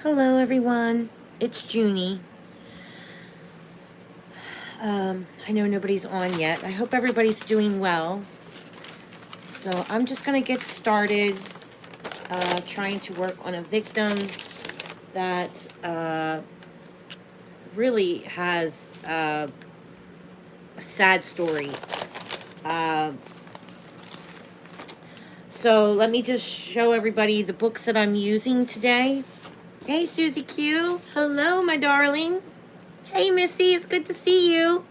Hello everyone, it's Junie. I know nobody's on yet. I hope everybody's doing well. So I'm just going to get started trying to work on a victim that really has a sad story. So let me just show everybody the books that I'm using today. Hey, Susie Q. Hello, my darling. Hey, Missy. It's good to see you.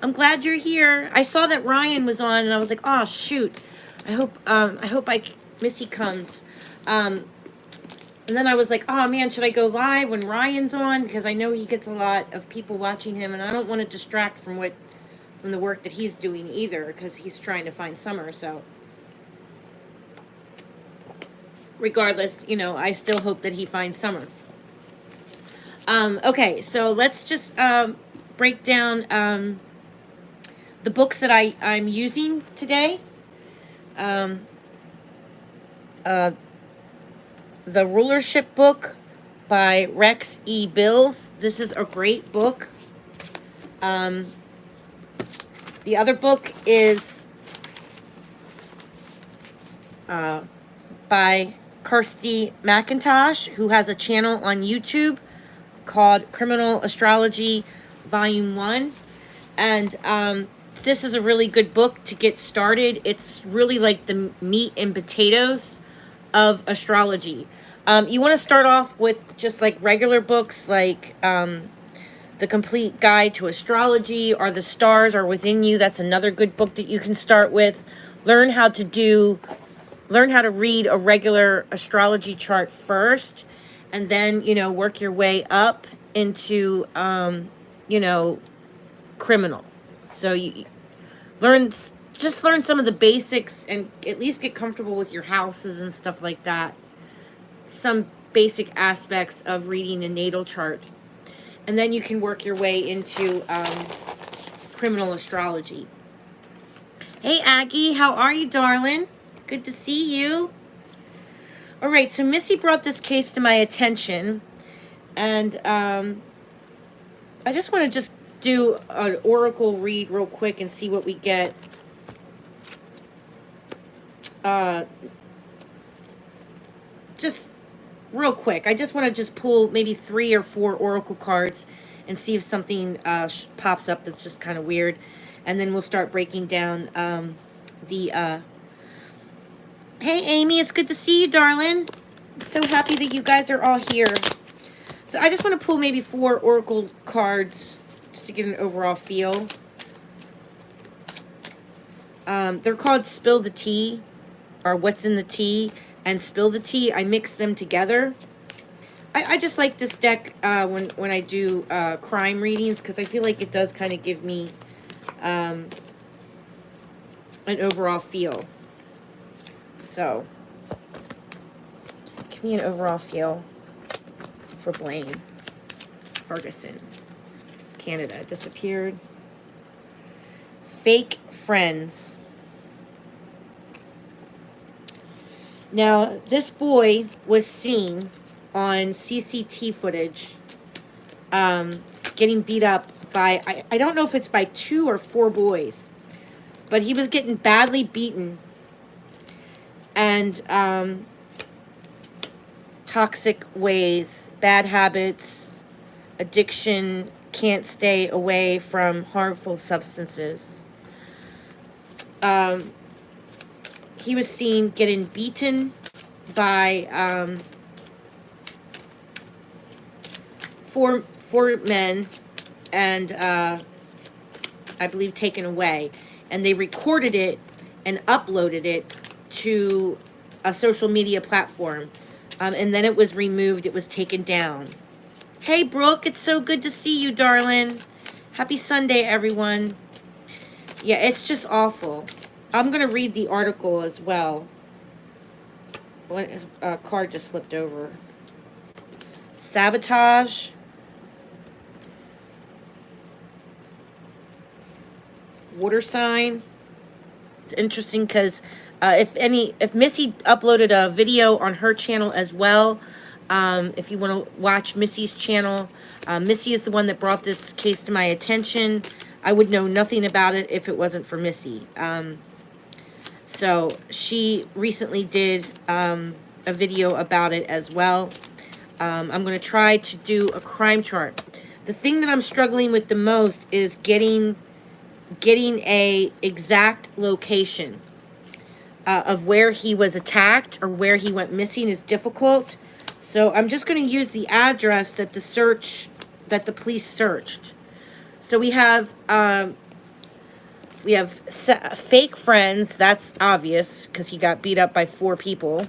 I'm glad you're here. I saw that Ryan was on, and I was like, oh, shoot. I hope Missy comes. And then I was like, oh, man, should I go live when Ryan's on? Because I know he gets a lot of people watching him, and I don't want to distract from the work that he's doing either, because he's trying to find Summer, so... Regardless, you know, I still hope that he finds Summer. Okay, so let's just break down the books that I'm using today. The Rulership Book by Rex E. Bills. This is a great book. The other book is by Kirsty McIntosh, who has a channel on YouTube called Criminal Astrology Volume 1. And this is a really good book to get started. It's really like the meat and potatoes of astrology. You want to start off with just like regular books like The Complete Guide to Astrology or The Stars Are Within You. That's another good book that you can start with. Learn how to read a regular astrology chart first, and then, you know, work your way up into, you know, criminal. So you just learn some of the basics and at least get comfortable with your houses and stuff like that. Some basic aspects of reading a natal chart. And then you can work your way into criminal astrology. Hey, Aggie, how are you, darling? Good to see you. All right, so Missy brought this case to my attention, and I just want to do an oracle read real quick and see what we get. Just real quick. I just want to pull maybe 3 or 4 oracle cards and see if something pops up that's just kind of weird. And then we'll start breaking down the... Hey, Amy, it's good to see you, darling. I'm so happy that you guys are all here. So I just want to pull maybe 4 oracle cards just to get an overall feel. They're called Spill the Tea, or What's in the Tea, and Spill the Tea. I mix them together. I just like this deck when I do crime readings, because I feel like it does kind of give me an overall feel. So, give me an overall feel for Blayne Ferguson. Canada disappeared. Fake friends. Now, this boy was seen on CCTV footage getting beat up by, I don't know if it's by 2 or 4 boys, but he was getting badly beaten. And toxic ways, bad habits, addiction, can't stay away from harmful substances. He was seen getting beaten by 4 men, and I believe taken away. And they recorded it and uploaded it to a social media platform, and then it was removed. It was taken down. Hey, Brooke, it's so good to see you, darling. Happy Sunday, everyone. Yeah, it's just awful. I'm gonna read the article as well. A card just flipped over. Sabotage. Water sign. It's interesting because if Missy uploaded a video on her channel as well, If you want to watch Missi's channel, Missi is the one that brought this case to my attention. I would know nothing about it if it wasn't for Missi. So she recently did a video about it as well. I'm going to try to do a crime chart. The thing that I'm struggling with the most is getting a exact location of where he was attacked or where he went missing is difficult. So I'm just going to use the address that the police searched. So we have fake friends. That's obvious because he got beat up by 4 people.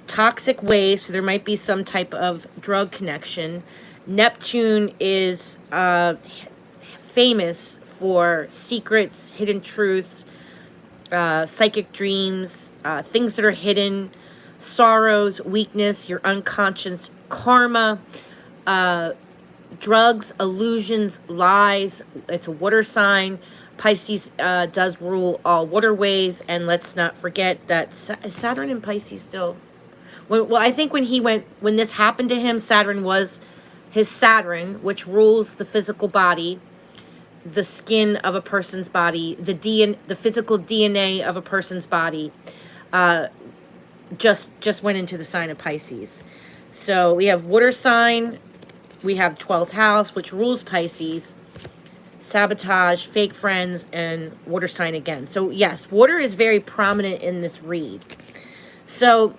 Toxic waste. So there might be some type of drug connection. Neptune is famous for secrets, hidden truths, psychic dreams, things that are hidden, sorrows, weakness, your unconscious karma, drugs, illusions, lies. It's a water sign. Pisces does rule all waterways, and let's not forget that is Saturn in Pisces still. Well, I think when this happened to him, Saturn was his Saturn, which rules the physical body, the skin of a person's body, the physical DNA of a person's body, just went into the sign of Pisces. So we have water sign, we have 12th house, which rules Pisces, sabotage, fake friends, and water sign again. So yes, water is very prominent in this read. So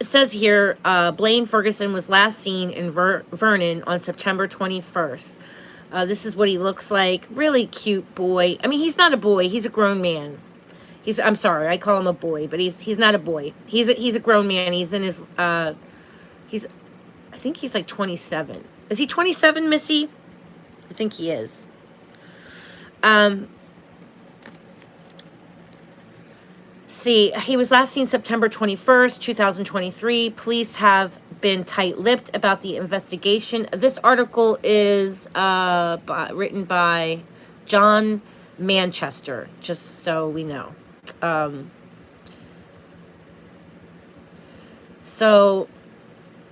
it says here, Blayne Ferguson was last seen in Vernon on September 21st. This is what he looks like. Really cute boy. I mean, he's not a boy. He's a grown man. I'm sorry, I call him a boy, but he's not a boy. He's a grown man. He's in his, I think he's like 27. Is he 27, Missi? I think he is. See, he was last seen September 21st, 2023. Police have been tight-lipped about the investigation. This article is written by John Manchester, just so we know. So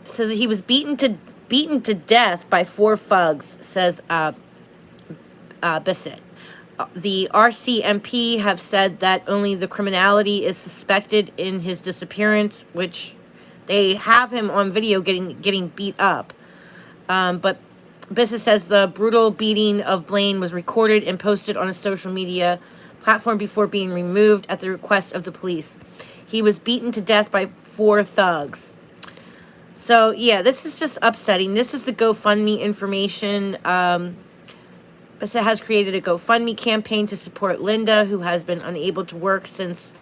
says he was beaten to death by 4 thugs, says Bissett. The RCMP have said that only the criminality is suspected in his disappearance, which they have him on video getting beat up. But Bissett says the brutal beating of Blayne was recorded and posted on a social media platform before being removed at the request of the police. He was beaten to death by 4 thugs. So, yeah, this is just upsetting. This is the GoFundMe information. Bissett has created a GoFundMe campaign to support Linda, who has been unable to work since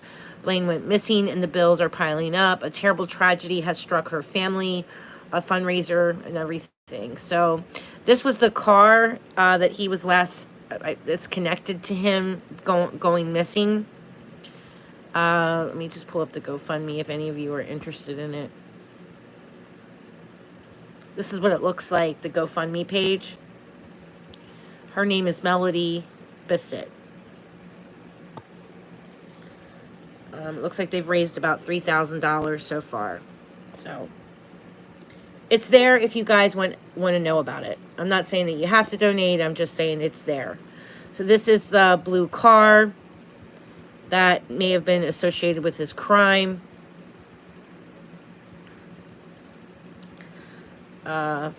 Blayne went missing, and the bills are piling up. A terrible tragedy has struck her family, a fundraiser, and everything. So this was the car that he was it's connected to him going missing. Let me just pull up the GoFundMe if any of you are interested in it. This is what it looks like, the GoFundMe page. Her name is Melody Bissett. It looks like they've raised about $3,000 so far. So it's there if you guys want to know about it. I'm not saying that you have to donate. I'm just saying it's there. So this is the blue car that may have been associated with his crime. I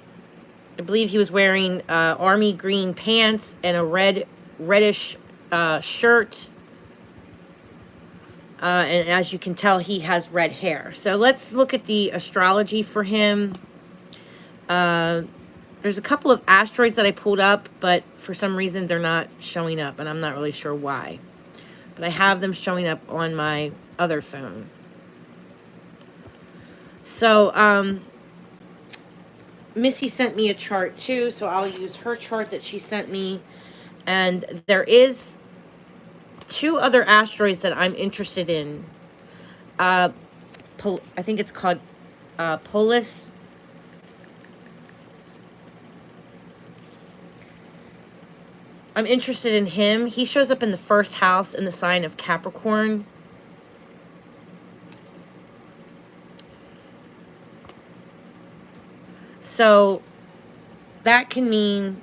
believe he was wearing army green pants and a reddish shirt. And as you can tell, he has red hair. So let's look at the astrology for him. There's a couple of asteroids that I pulled up, but for some reason they're not showing up, and I'm not really sure why. But I have them showing up on my other phone. So, Missi sent me a chart too, so I'll use her chart that she sent me. And there is 2 other asteroids that I'm interested in. I think it's called Polis. I'm interested in him. He shows up in the 1st house in the sign of Capricorn. So that can mean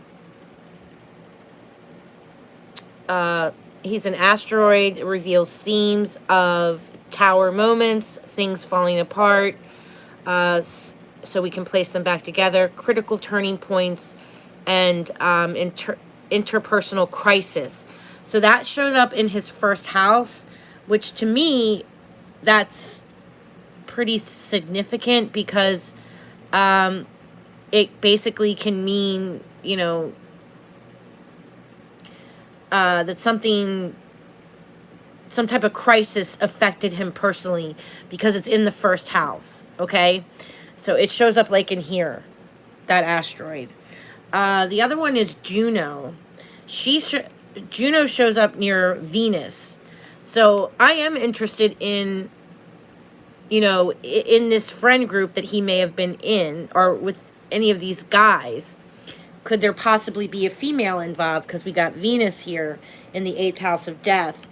he's an asteroid. It reveals themes of tower moments, things falling apart, so we can place them back together, critical turning points, and interpersonal crisis. So that showed up in his first house, which to me, that's pretty significant because it basically can mean, you know, that some type of crisis affected him personally because it's in the first house, okay? So it shows up like in here, that asteroid. The other one is Juno. Juno shows up near Venus. So I am interested in, you know, in this friend group that he may have been in, or with any of these guys. Could there possibly be a female involved? Because we got Venus here in the 8th house of death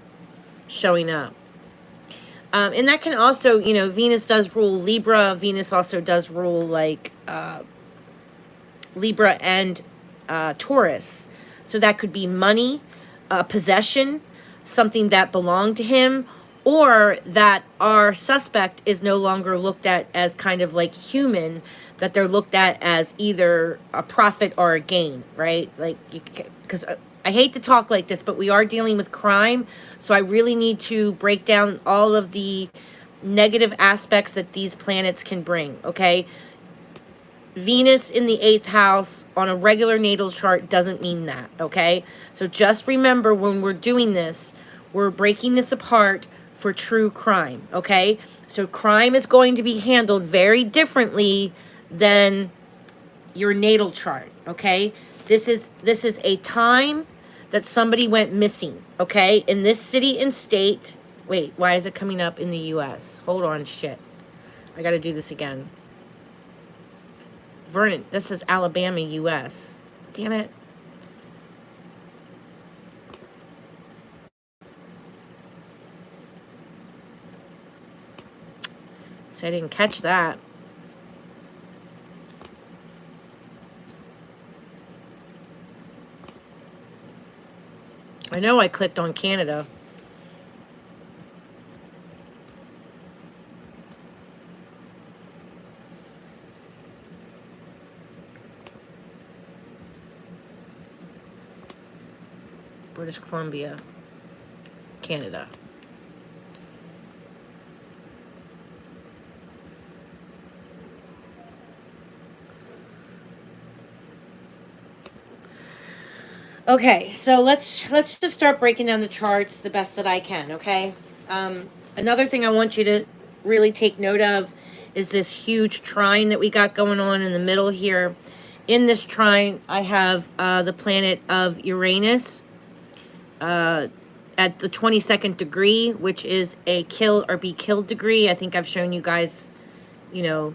showing up. And that can also, you know, Venus does rule Libra. Venus also does rule, like, Libra and Taurus. So that could be money, possession, something that belonged to him, or that our suspect is no longer looked at as kind of like human, that they're looked at as either a profit or a gain, right? Like, because I hate to talk like this, but we are dealing with crime, so I really need to break down all of the negative aspects that these planets can bring, okay? Venus in the 8th house on a regular natal chart doesn't mean that, okay? So just remember, when we're doing this, we're breaking this apart for true crime, okay? So crime is going to be handled very differently than your natal chart, okay? This is a time that somebody went missing, okay? In this city and state. Wait, why is it coming up in the U.S.? Hold on, shit. I got to do this again. Vernon, this is Alabama, U.S. Damn it. So I didn't catch that. I know I clicked on Canada. British Columbia, Canada. Okay, so let's just start breaking down the charts the best that I can, okay? Another thing I want you to really take note of is this huge trine that we got going on in the middle here. In this trine, I have the planet of Uranus at the 22nd degree, which is a kill or be killed degree. I think I've shown you guys, you know,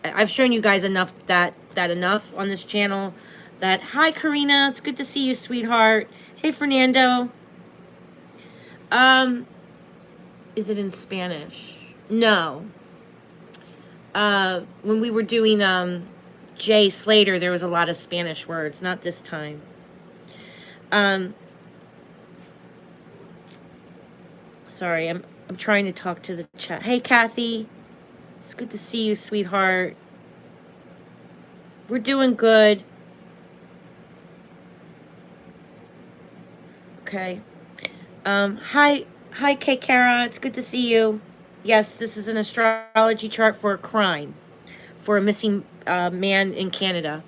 I've shown you guys enough enough on this channel. Hi, Karina. It's good to see you, sweetheart. Hey, Fernando. Is it in Spanish? No. When we were doing Jay Slater, there was a lot of Spanish words. Not this time. Sorry, I'm trying to talk to the chat. Hey, Kathy. It's good to see you, sweetheart. We're doing good. Okay. Hi, Kay Kara. It's good to see you. Yes, this is an astrology chart for a crime, for a missing man in Canada.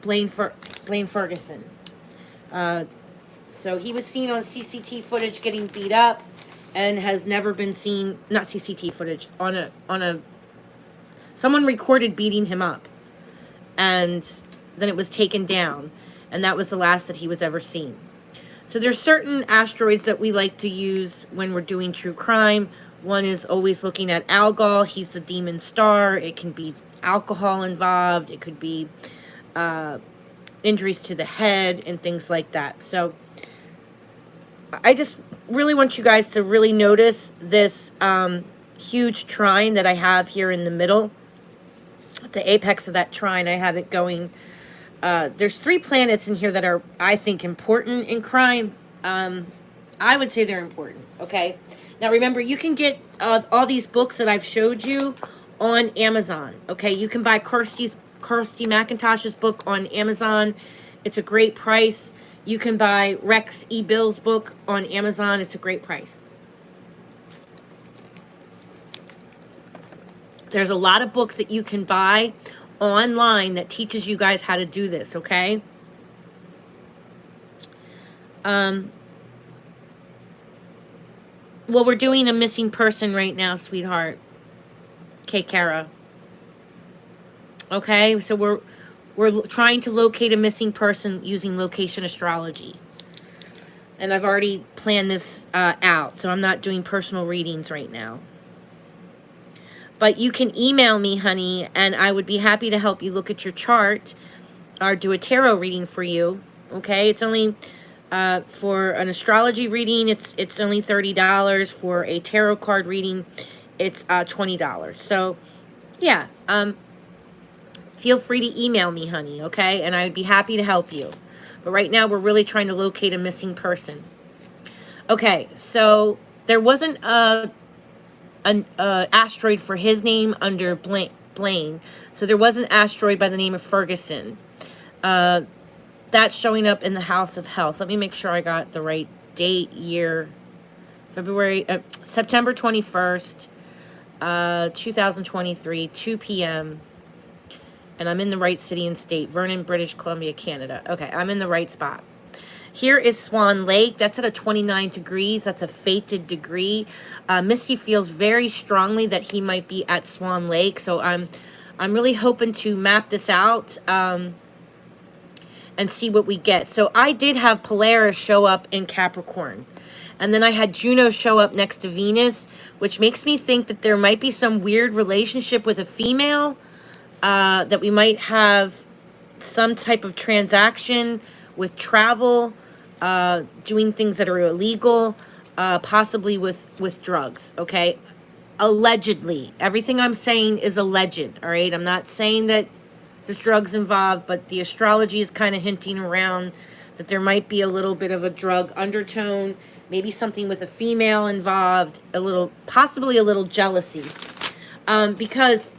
Blayne Ferguson. So he was seen on CCTV footage getting beat up, and has never been seen. Not CCTV footage, on a. Someone recorded beating him up, and then it was taken down. And that was the last that he was ever seen. So there's certain asteroids that we like to use when we're doing true crime. One is always looking at Algol. He's the demon star. It can be alcohol involved. It could be injuries to the head and things like that. So I just really want you guys to really notice this huge trine that I have here in the middle. the apex of that trine. I have it going. There's 3 planets in here that are, I think, important in crime. I would say they're important, okay? Now, remember, you can get all these books that I've showed you on Amazon, okay? You can buy Kirsty McIntosh's book on Amazon. It's a great price. You can buy Rex E. Bill's book on Amazon. It's a great price. There's a lot of books that you can buy online that teaches you guys how to do this, okay? Well, we're doing a missing person right now, sweetheart. Okay, Kara. Okay, so we're trying to locate a missing person using location astrology. And I've already planned this out, so I'm not doing personal readings right now. But you can email me, honey, and I would be happy to help you look at your chart or do a tarot reading for you. Okay, it's only for an astrology reading, it's only $30. For a tarot card reading, it's $20. So, yeah, feel free to email me, honey, okay? And I'd be happy to help you. But right now, we're really trying to locate a missing person. Okay, so there wasn't an asteroid for his name under Blayne. So there was an asteroid by the name of Ferguson. That's showing up in the house of health. Let me make sure I got the right date, year. September 21st, 2023, 2 p.m. And I'm in the right city and state. Vernon, British Columbia, Canada. Okay, I'm in the right spot. Here is Swan Lake. That's at a 29 degrees. That's a fated degree. Missi feels very strongly that he might be at Swan Lake. So I'm really hoping to map this out and see what we get. So I did have Polaris show up in Capricorn. And then I had Juno show up next to Venus, which makes me think that there might be some weird relationship with a female, that we might have some type of transaction with travel, doing things that are illegal, possibly with drugs, okay? Allegedly. Everything I'm saying is alleged, all right? I'm not saying that there's drugs involved, but the astrology is kind of hinting around that there might be a little bit of a drug undertone, maybe something with a female involved, possibly a little jealousy. Because,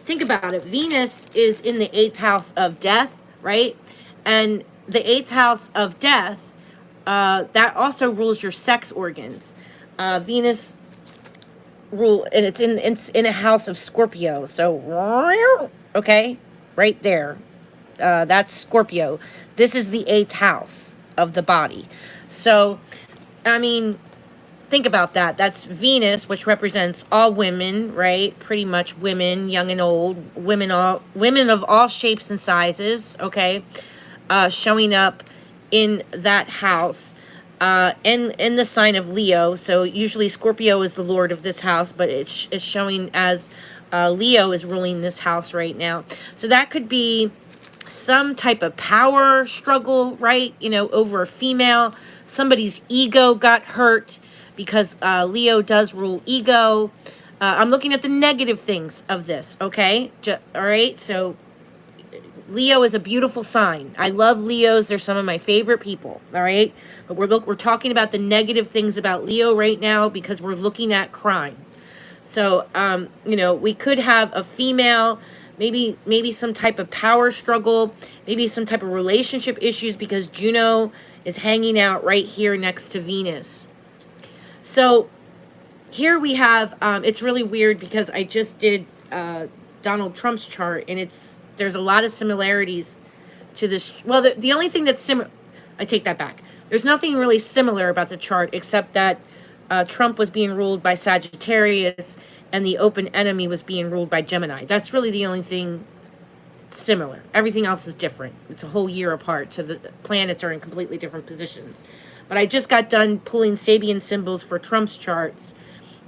think about it, Venus is in the 8th house of death, right? And the 8th house of death, that also rules your sex organs. Venus and it's in a house of Scorpio. So, okay, right there. That's Scorpio. This is the 8th house of the body. So, I mean, think about that. That's Venus, which represents all women, right? Pretty much women, young and old, women of all shapes and sizes, okay? Showing up in that house, in the sign of Leo. So usually Scorpio is the lord of this house, but it's showing as Leo is ruling this house right now. So that could be some type of power struggle, right? You know, over a female. Somebody's ego got hurt because Leo does rule ego. I'm looking at the negative things of this, okay? All right, so Leo is a beautiful sign. I love Leos. They're some of my favorite people, all right? But we're talking about the negative things about Leo right now because we're looking at crime. So, you know, we could have a female, maybe some type of power struggle, maybe some type of relationship issues because Juno is hanging out right here next to Venus. So here we have, it's really weird because I just did Donald Trump's chart, and there's a lot of similarities to this. Well, the only thing that's similar, I take that back. There's nothing really similar about the chart except that Trump was being ruled by Sagittarius and the open enemy was being ruled by Gemini. That's really the only thing similar. Everything else is different. It's a whole year apart, so the planets are in completely different positions. But I just got done pulling Sabian symbols for Trump's charts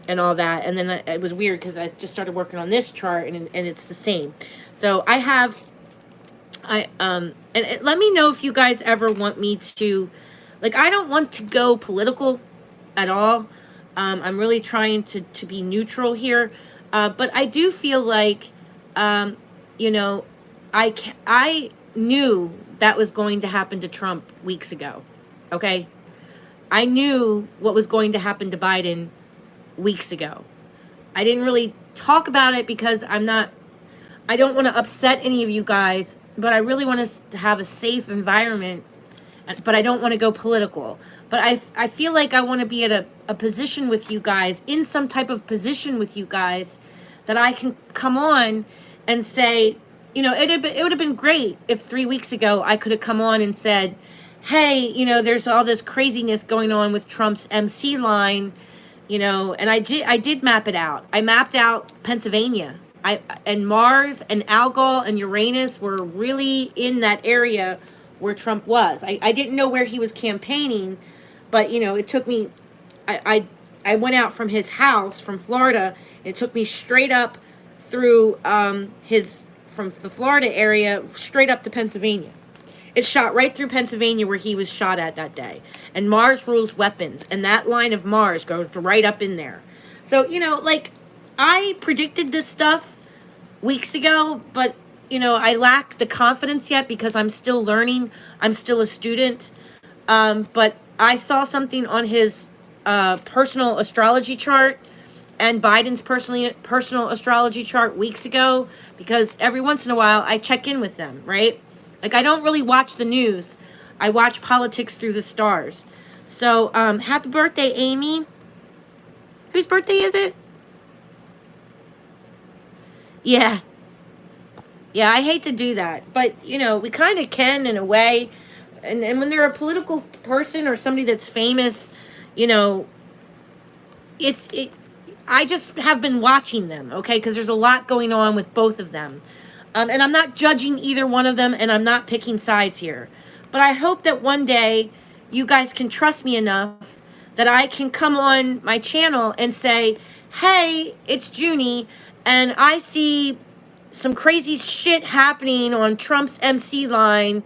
and all that, and then it was weird because I just started working on this chart, and it's the same. So I have, and let me know if you guys ever want me to, like, I don't want to go political at all. I'm really trying to be neutral here, but I do feel like you know, I knew that was going to happen to Trump weeks ago. Okay? I knew what was going to happen to Biden weeks ago. I didn't really talk about it because I don't want to upset any of you guys, but I really want us to have a safe environment, but I don't want to go political. But I feel like I want to be at a position with you guys, in some type of position with you guys, that I can come on and say, it would have been great if 3 weeks ago I could have come on and said, hey, there's all this craziness going on with Trump's MC line, and I did map it out. I mapped out Pennsylvania. And Mars and Algol and Uranus were really in that area where Trump was. I didn't know where he was campaigning, but it took me. I went out from his house from Florida. And it took me straight up through from the Florida area straight up to Pennsylvania. It shot right through Pennsylvania where he was shot at that day. And Mars rules weapons, and that line of Mars goes right up in there. So I predicted this stuff weeks ago, but I lack the confidence yet because I'm still learning. I'm still a student. But I saw something on his personal astrology chart and Biden's personal astrology chart weeks ago, because every once in a while I check in with them, right? Like, I don't really watch the news. I watch politics through the stars. So, happy birthday, Amy. Whose birthday is it? Yeah. Yeah, I hate to do that. But, we kind of can in a way. And when they're a political person or somebody that's famous, I just have been watching them, okay? Because there's a lot going on with both of them. And I'm not judging either one of them, and I'm not picking sides here. But I hope that one day you guys can trust me enough that I can come on my channel and say, hey, it's Junie, and I see some crazy shit happening on Trump's MC line.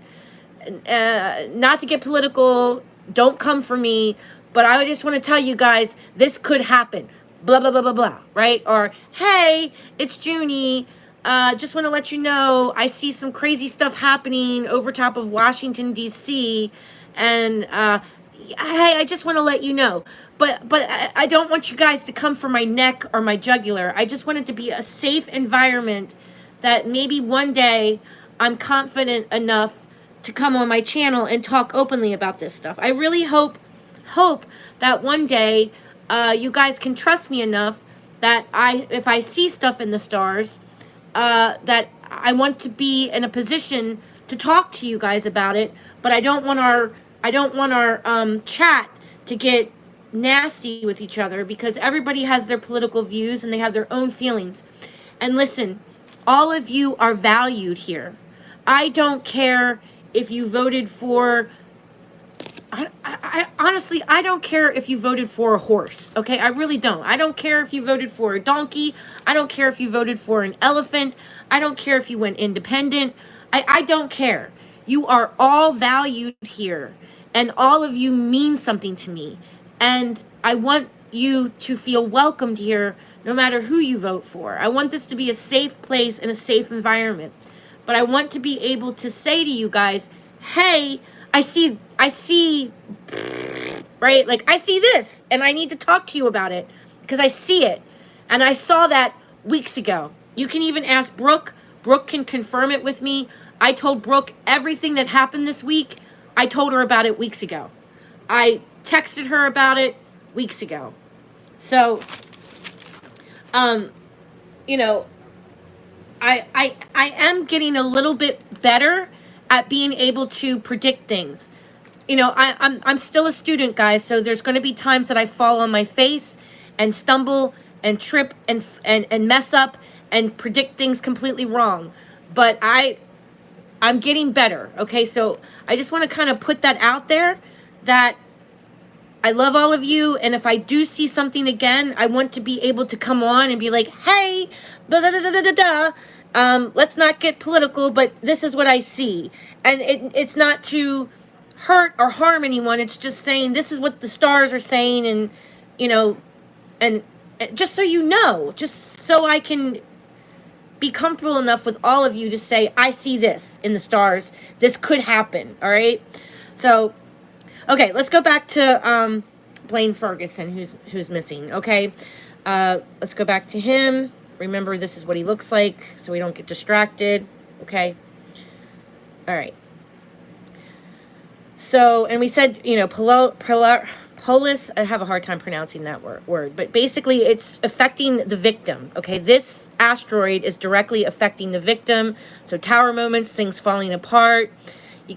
Not to get political, don't come for me, but I just want to tell you guys, this could happen. Blah, blah, blah, blah, blah, right? Or, hey, it's Junie. Just want to let you know, I see some crazy stuff happening over top of Washington, D.C., and, hey, I just want to let you know. But I don't want you guys to come for my neck or my jugular. I just want it to be a safe environment that maybe one day I'm confident enough to come on my channel and talk openly about this stuff. I really hope that one day you guys can trust me enough that if I see stuff in the stars, that I want to be in a position to talk to you guys about it, but I don't want our chat to get nasty with each other, because everybody has their political views and they have their own feelings. And listen, all of you are valued here. I don't care if you voted for I honestly, I don't care if you voted for a horse, okay? I really don't. I don't care if you voted for a donkey. I don't care if you voted for an elephant. I don't care if you went independent. I don't care. You are all valued here, and all of you mean something to me. And I want you to feel welcomed here no matter who you vote for. I want this to be a safe place and a safe environment. But I want to be able to say to you guys, hey, I see, right? Like, I see this, and I need to talk to you about it, because I see it. And I saw that weeks ago. You can even ask Brooke. Brooke can confirm it with me. I told Brooke everything that happened this week. I told her about it weeks ago. I texted her about it weeks ago. So, I am getting a little bit better at being able to predict things. I'm still a student, guys, so there's going to be times that I fall on my face and stumble and trip and mess up and predict things completely wrong. But I'm getting better, okay? So I just want to kind of put that out there, that I love all of you, and if I do see something again, I want to be able to come on and be like, hey, da da da da da da. Let's not get political, but this is what I see. And it's not to hurt or harm anyone. It's just saying this is what the stars are saying, and just so you know, just so I can be comfortable enough with all of you to say, I see this in the stars. This could happen, all right? So, okay, let's go back to Blayne Ferguson, who's missing, okay? Let's go back to him. Remember, this is what he looks like, so we don't get distracted, okay? All right. So, and we said, you know, Polis, I have a hard time pronouncing that word, but basically it's affecting the victim, okay? This asteroid is directly affecting the victim. So tower moments, things falling apart,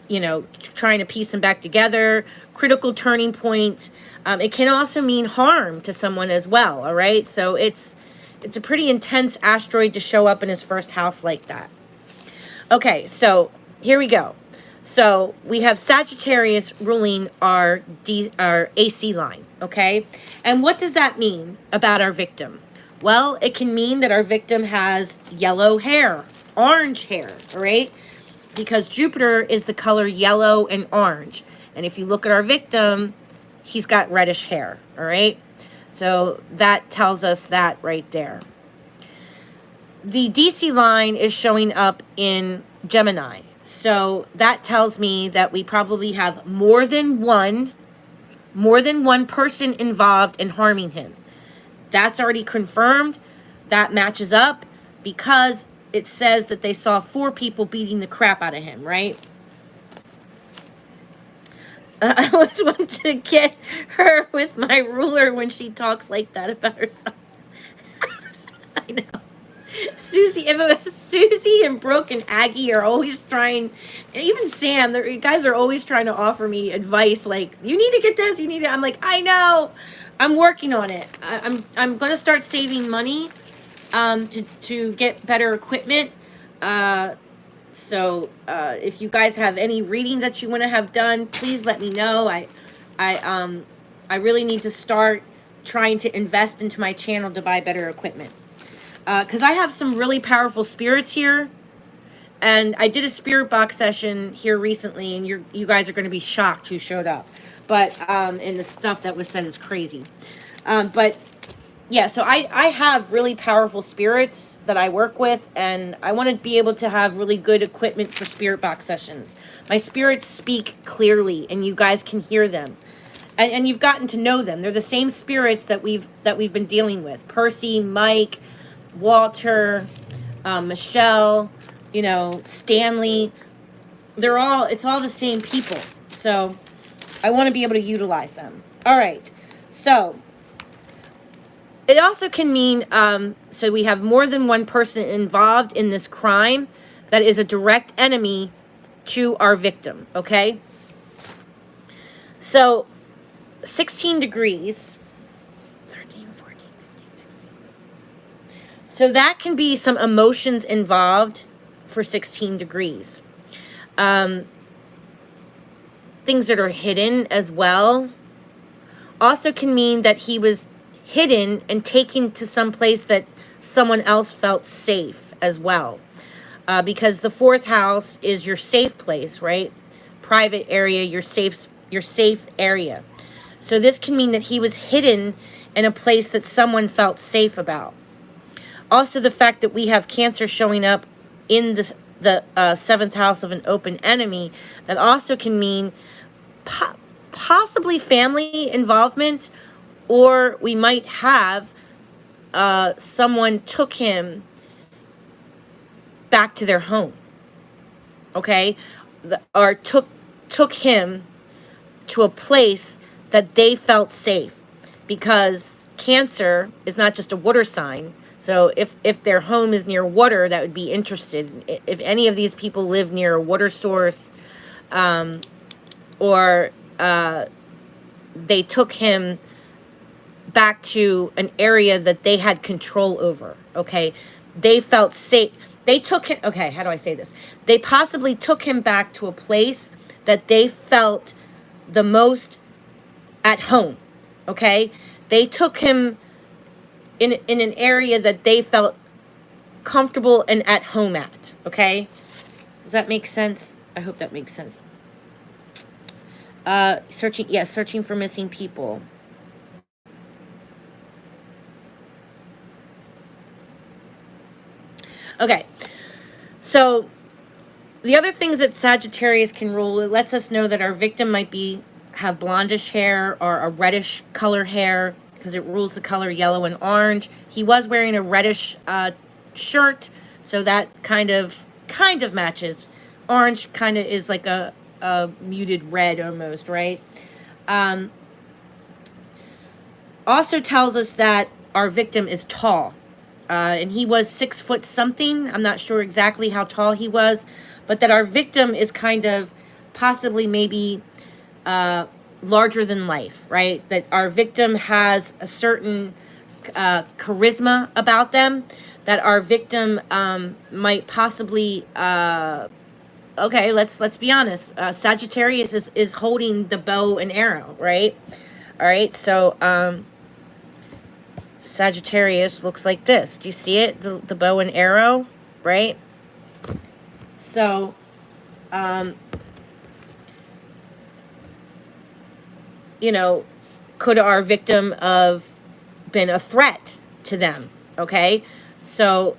you know, trying to piece them back together, critical turning point. It can also mean harm to someone as well, all right? So it's a pretty intense asteroid to show up in his first house like that. Okay, so here we go. So we have Sagittarius ruling our AC line, okay? And what does that mean about our victim? Well, it can mean that our victim has yellow hair, orange hair, all right? Because Jupiter is the color yellow and orange. And if you look at our victim, he's got reddish hair, all right? So that tells us that right there. The DC line is showing up in Gemini. So that tells me that we probably have more than one person involved in harming him. That's already confirmed. That matches up because it says that they saw 4 people beating the crap out of him, right? I always want to get her with my ruler when she talks like that about herself. I know. Susie, if it was Susie and Brooke and Aggie are always trying, and even Sam, you guys are always trying to offer me advice like, you need to get this, you need it. I'm like, I know, I'm working on it. I'm going to start saving money to get better equipment. So if you guys have any readings that you want to have done, please let me know. I really need to start trying to invest into my channel to buy better equipment. Because I have some really powerful spirits here. And I did a spirit box session here recently, and you guys are going to be shocked who showed up. But, and the stuff that was said is crazy. But, yeah, so I have really powerful spirits that I work with, and I want to be able to have really good equipment for spirit box sessions. My spirits speak clearly, and you guys can hear them. And you've gotten to know them. They're the same spirits that we've been dealing with. Percy, Mike, Walter, Michelle, you know, Stanley. It's all the same people. So I want to be able to utilize them. All right. So it also can mean, so we have more than one person involved in this crime that is a direct enemy to our victim. Okay. So 16 degrees. So that can be some emotions involved for 16 degrees. Things that are hidden as well. Also can mean that he was hidden and taken to some place that someone else felt safe as well. Because the 4th house is your safe place, right? Private area, your safe area. So this can mean that he was hidden in a place that someone felt safe about. Also, the fact that we have Cancer showing up in the 7th house of an open enemy, that also can mean possibly family involvement, or we might have someone took him back to their home, okay? Or took him to a place that they felt safe, because Cancer is not just a water sign. So if their home is near water, that would be interested. If any of these people live near a water source, or they took him back to an area that they had control over, okay? They felt safe. They took him, okay, how do I say this? They possibly took him back to a place that they felt the most at home, okay? They took him in an area that they felt comfortable and at home at, okay? Does that make sense? I hope that makes sense. Searching for missing people. Okay. So the other things that Sagittarius can rule, it lets us know that our victim might have blondish hair or a reddish color hair, because it rules the color yellow and orange. He was wearing a reddish shirt, so that kind of matches. Orange kind of is like a muted red almost, right? Also tells us that our victim is tall. And he was 6 foot something. I'm not sure exactly how tall he was, but that our victim is kind of possibly maybe larger than life, right? That our victim has a certain charisma about them, that our victim might possibly okay, let's be honest. Sagittarius is holding the bow and arrow, right? All right, so Sagittarius looks like this. Do you see it? The bow and arrow, right? So, you know, could our victim have been a threat to them? Okay, so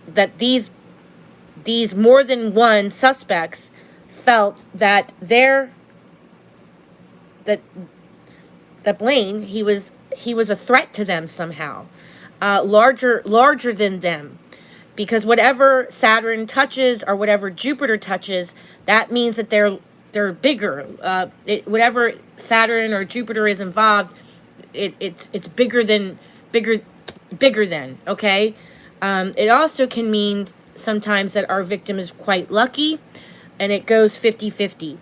that these more than one suspects felt that that Blayne, he was a threat to them somehow, larger than them, because whatever Saturn touches or whatever Jupiter touches, that means that they're bigger. Whatever Saturn or Jupiter is involved, it's bigger than. Okay, it also can mean sometimes that our victim is quite lucky, and it goes 50-50.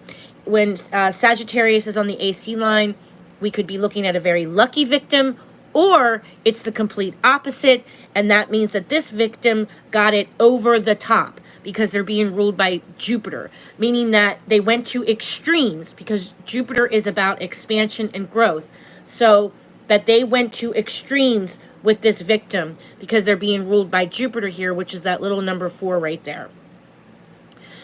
When Sagittarius is on the AC line, we could be looking at a very lucky victim, or it's the complete opposite, and that means that this victim got it over the top because they're being ruled by Jupiter, meaning that they went to extremes, because Jupiter is about expansion and growth. So that they went to extremes with this victim because they're being ruled by Jupiter here, which is that little number 4 right there.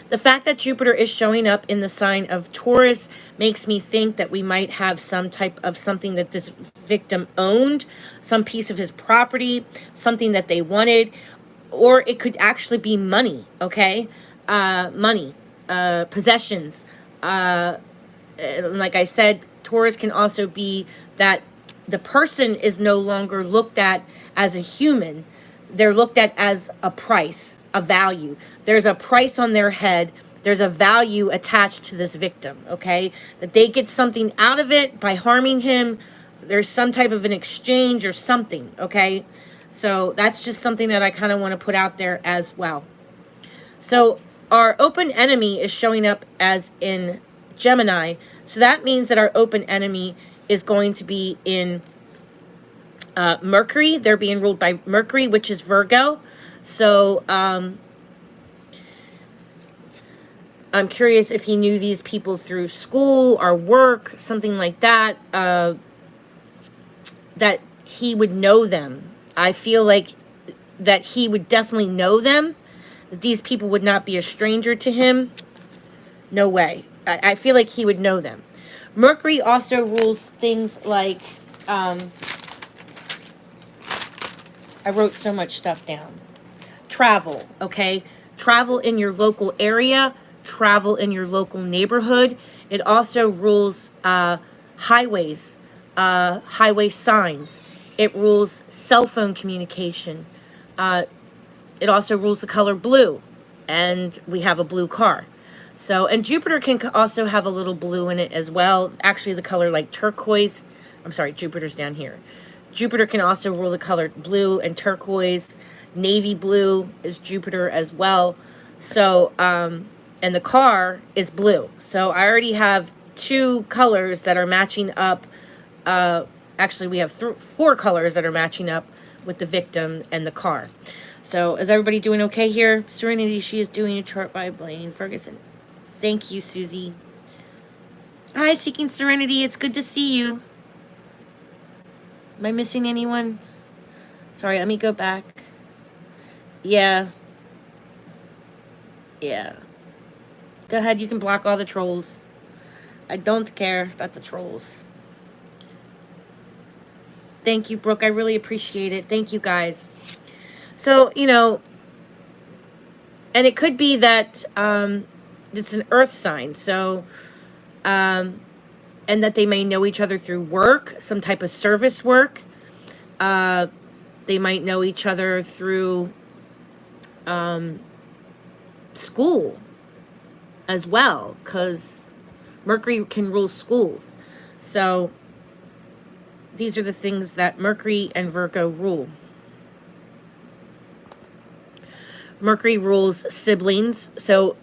The fact that Jupiter is showing up in the sign of Taurus makes me think that we might have some type of something that this victim owned, some piece of his property, something that they wanted, or it could actually be money, okay? Money, possessions. Like I said, Taurus can also be that the person is no longer looked at as a human. They're looked at as a price, a value. There's a price on their head. There's a value attached to this victim, okay? That they get something out of it by harming him. There's some type of an exchange or something, okay? So that's just something that I kind of want to put out there as well. So our open enemy is showing up as in Gemini. So that means that our open enemy is going to be in Mercury. They're being ruled by Mercury, which is Virgo. So I'm curious if he knew these people through school or work, something like that, that he would know them. I feel like that he would definitely know them, that these people would not be a stranger to him. No way. I feel like he would know them. Mercury also rules things like, I wrote so much stuff down. Travel, okay? Travel in your local area, travel in your local neighborhood. It also rules highways, highway signs. It rules cell phone communication. It also rules the color blue, and we have a blue car. So, and Jupiter can also have a little blue in it as well. Actually, the color like turquoise. I'm sorry, Jupiter's down here. Jupiter can also rule the color blue and turquoise. Navy blue is Jupiter as well. So, and the car is blue. So I already have 2 colors that are matching up. Actually, we have 4 colors that are matching up with the victim and the car. So is everybody doing okay here? Serenity, she is doing a chart by Blayne Ferguson. Thank you, Susie. Hi, Seeking Serenity. It's good to see you. Am I missing anyone? Sorry, let me go back. Yeah. Yeah. Go ahead, you can block all the trolls. I don't care about the trolls. Thank you, Brooke. I really appreciate it. Thank you, guys. So, you know, And it could be that it's an earth sign. So, and that they may know each other through work, some type of service work. They might know each other through school as well, because Mercury can rule schools. So these are the things that Mercury and Virgo rule. Mercury rules siblings, so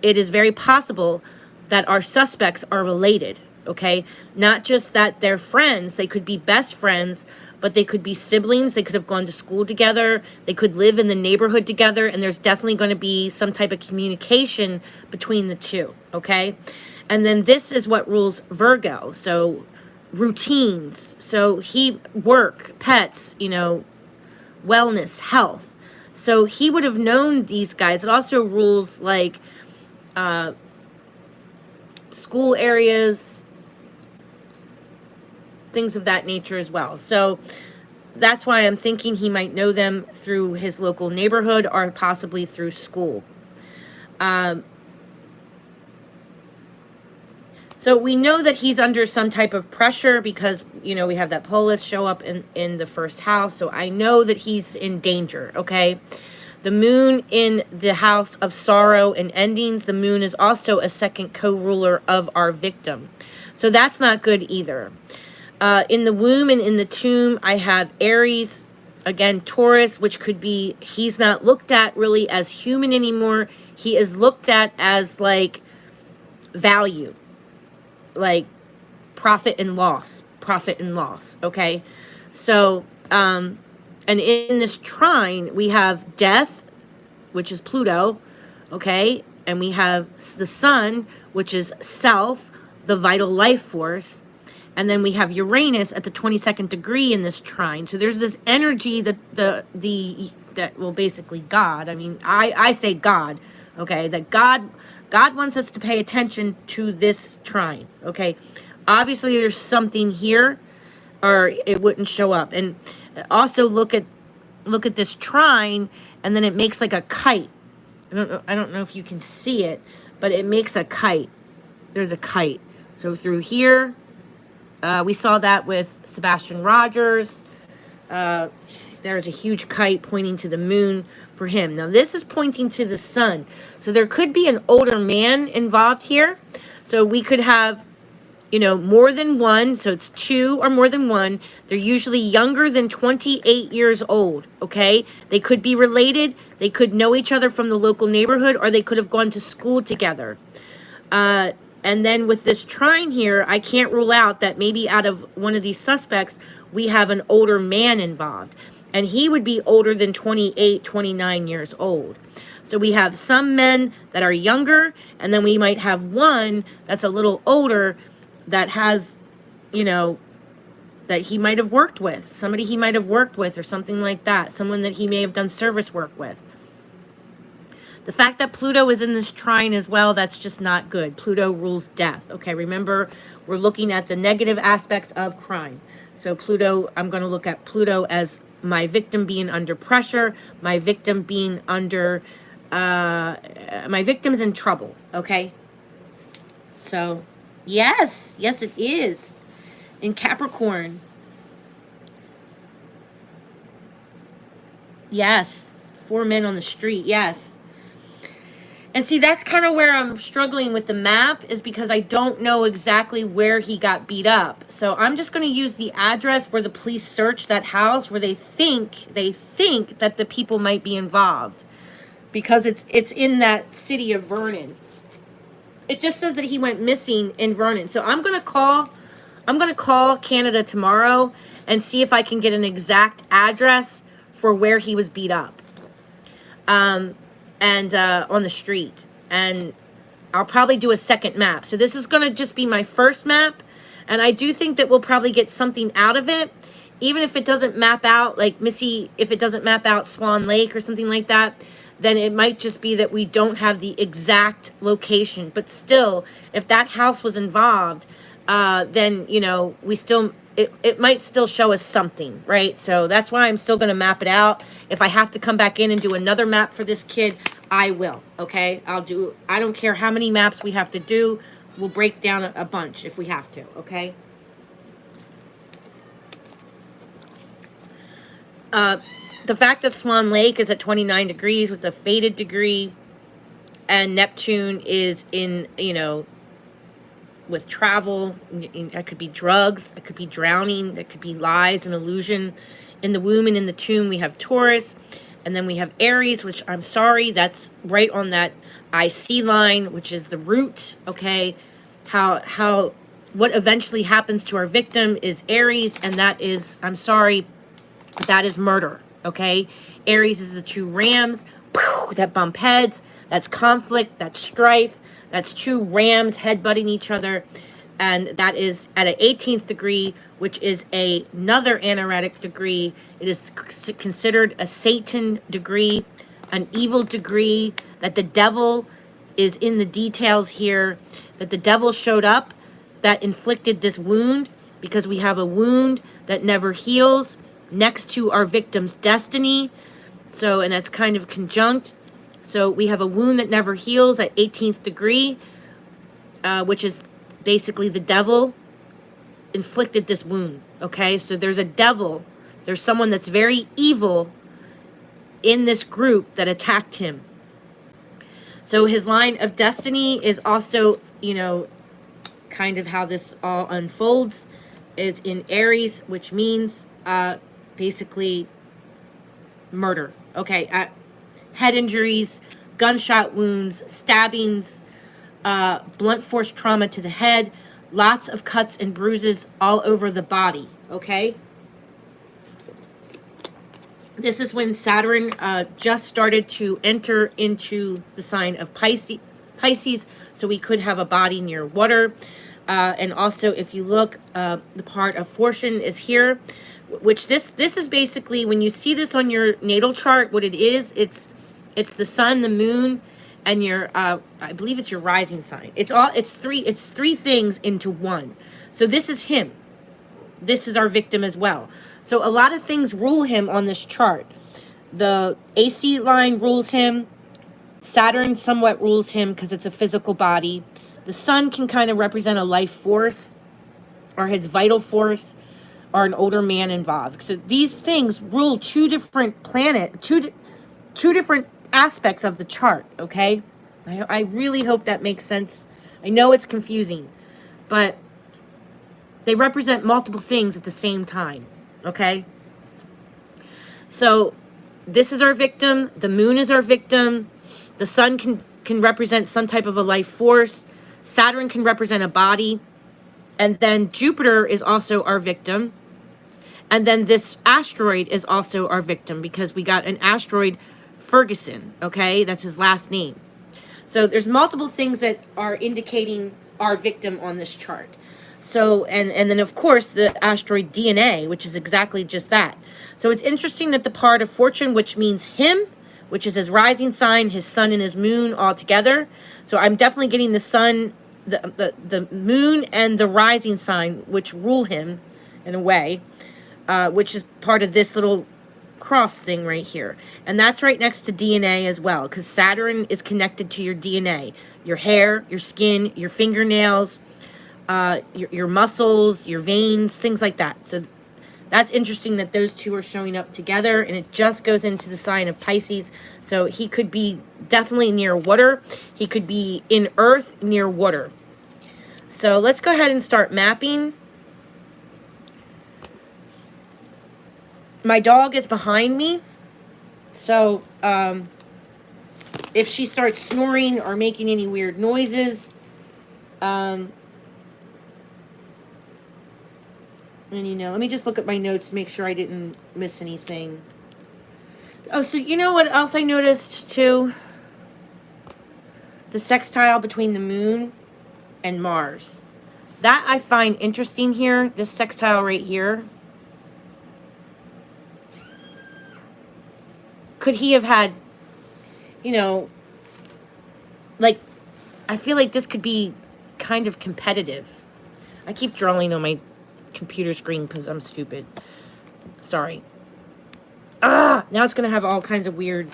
it is very possible that our suspects are related, okay? Not just that they're friends, they could be best friends, but they could be siblings, they could have gone to school together, they could live in the neighborhood together, and there's definitely going to be some type of communication between the two, okay? And then this is what rules Virgo, so routines, so work, pets, you know, wellness, health. So he would have known these guys. It also rules like school areas, things of that nature as well. So that's why I'm thinking he might know them through his local neighborhood or possibly through school. So we know that he's under some type of pressure because, you know, we have that Polis show up in the first house. So I know that he's in danger, okay? The moon in the house of sorrow and endings. The moon is also a second co-ruler of our victim. So that's not good either. In the womb and in the tomb, I have Aries, again, Taurus, which could be he's not looked at really as human anymore. He is looked at as like value, like profit and loss, okay? So, and in this trine, we have death, which is Pluto, okay? And we have the sun, which is self, the vital life force. And then we have Uranus at the 22nd degree in this trine. So there's this energy that well, basically God. I mean, I say God, okay? That God wants us to pay attention to this trine, okay? Obviously, there's something here, or it wouldn't show up. And also look at this trine, and then it makes like a kite. I don't know if you can see it, but it makes a kite. There's a kite. So through here, we saw that with Sebastian Rogers. There's a huge kite pointing to the moon for him. Now, this is pointing to the sun. So there could be an older man involved here. So we could have, you know, more than one. So it's two or more than one. They're usually younger than 28 years old, okay? They could be related. They could know each other from the local neighborhood, or they could have gone to school together. And then with this trine here, I can't rule out that maybe out of one of these suspects, we have an older man involved. And he would be older than 28, 29 years old. So we have some men that are younger, and then we might have one that's a little older that has, you know, that he might have worked with. Somebody he might have worked with or something like that. Someone that he may have done service work with. The fact that Pluto is in this trine as well, that's just not good. Pluto rules death. Okay, remember, we're looking at the negative aspects of crime. So Pluto, I'm going to look at Pluto as my victim being under pressure, my victim being under, my victim's in trouble, okay? So, yes, it is. In Capricorn. Yes, 4 men on the street, yes. And see, that's kind of where I'm struggling with the map, is because I don't know exactly where he got beat up. So I'm just going to use the address where the police searched that house, where they think that the people might be involved, because it's in that city of Vernon. It just says that he went missing in Vernon. So I'm going to call Canada tomorrow and see if I can get an exact address for where he was beat up. And on the street, and I'll probably do a second map. So this is going to just be my first map, and I do think that we'll probably get something out of it, even if it doesn't map out, like Missi, if it doesn't map out Swan Lake or something like that, then it might just be that we don't have the exact location. But still, if that house was involved, then, you know, we still it might still show us something, right? So that's why I'm still going to map it out. If I have to come back in and do another map for this kid, I will, okay? I don't care how many maps we have to do. We'll break down a bunch if we have to, okay? The fact that Swan Lake is at 29 degrees with a fated degree, and Neptune is in, you know, with travel, that could be drugs, that could be drowning, that could be lies and illusion. In the womb and in the tomb, we have Taurus, and then we have Aries, which I'm sorry, that's right on that IC line, which is the root, okay? What eventually happens to our victim is Aries, and that is, I'm sorry, that is murder, okay? Aries is the two rams that bump heads. That's conflict, that's strife, that's two rams headbutting each other. And that is at an 18th degree, which is another anaretic degree. It is considered a Satan degree, an evil degree, that the devil is in the details here, that the devil showed up, that inflicted this wound, because we have a wound that never heals next to our victim's destiny. So, and that's kind of conjunct. So we have a wound that never heals at 18th degree, which is basically the devil inflicted this wound, okay? So there's a devil, there's someone that's very evil in this group that attacked him. So his line of destiny is also, you know, kind of how this all unfolds, is in Aries, which means basically murder, okay? Head injuries, gunshot wounds, stabbings, blunt force trauma to the head, lots of cuts and bruises all over the body, okay? This is when Saturn just started to enter into the sign of Pisces, so we could have a body near water. And also, if you look, the part of fortune is here, which this is basically, when you see this on your natal chart, what it is, it's the sun, the moon, and your I believe it's your rising sign. It's three things into one. So this is him. This is our victim as well. So a lot of things rule him on this chart. The AC line rules him. Saturn somewhat rules him because it's a physical body. The sun can kind of represent a life force or his vital force or an older man involved. So these things rule two different two different aspects of the chart, okay? I really hope that makes sense. I know it's confusing, but they represent multiple things at the same time, okay? So this is our victim. The moon is our victim. The sun can represent some type of a life force. Saturn can represent a body. And then Jupiter is also our victim. And then this asteroid is also our victim because we got an asteroid, Ferguson, okay? That's his last name. So there's multiple things that are indicating our victim on this chart. So, and then of course the asteroid DNA, which is exactly just that. So it's interesting that the part of fortune, which means him, which is his rising sign, his sun and his moon all together. So I'm definitely getting the sun, the moon and the rising sign, which rule him in a way, which is part of this little cross thing right here. And that's right next to DNA as well, because Saturn is connected to your DNA, your hair, your skin, your fingernails, your muscles, your veins, things like that. So that's interesting that those two are showing up together, and it just goes into the sign of Pisces. So he could be definitely near water. He could be in earth near water. So let's go ahead and start mapping. My dog is behind me, so if she starts snoring or making any weird noises, and you know, let me just look at my notes to make sure I didn't miss anything. Oh, so you know what else I noticed too? The sextile between the moon and Mars. That I find interesting here, this sextile right here. Could he have had, you know, like, I feel like this could be kind of competitive. I keep drawing on my computer screen because I'm stupid. Sorry. Now it's going to have all kinds of weird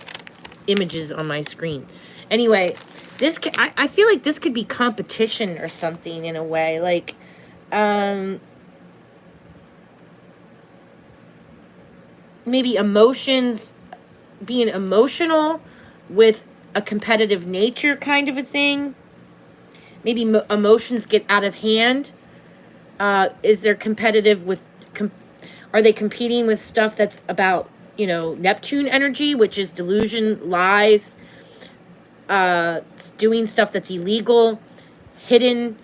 images on my screen. Anyway, I feel like this could be competition or something in a way. Like, maybe emotions, being emotional with a competitive nature kind of a thing. Maybe emotions get out of hand. Is there competitive with, are they competing with stuff that's about, you know, Neptune energy, which is delusion, lies, doing stuff that's illegal, hidden,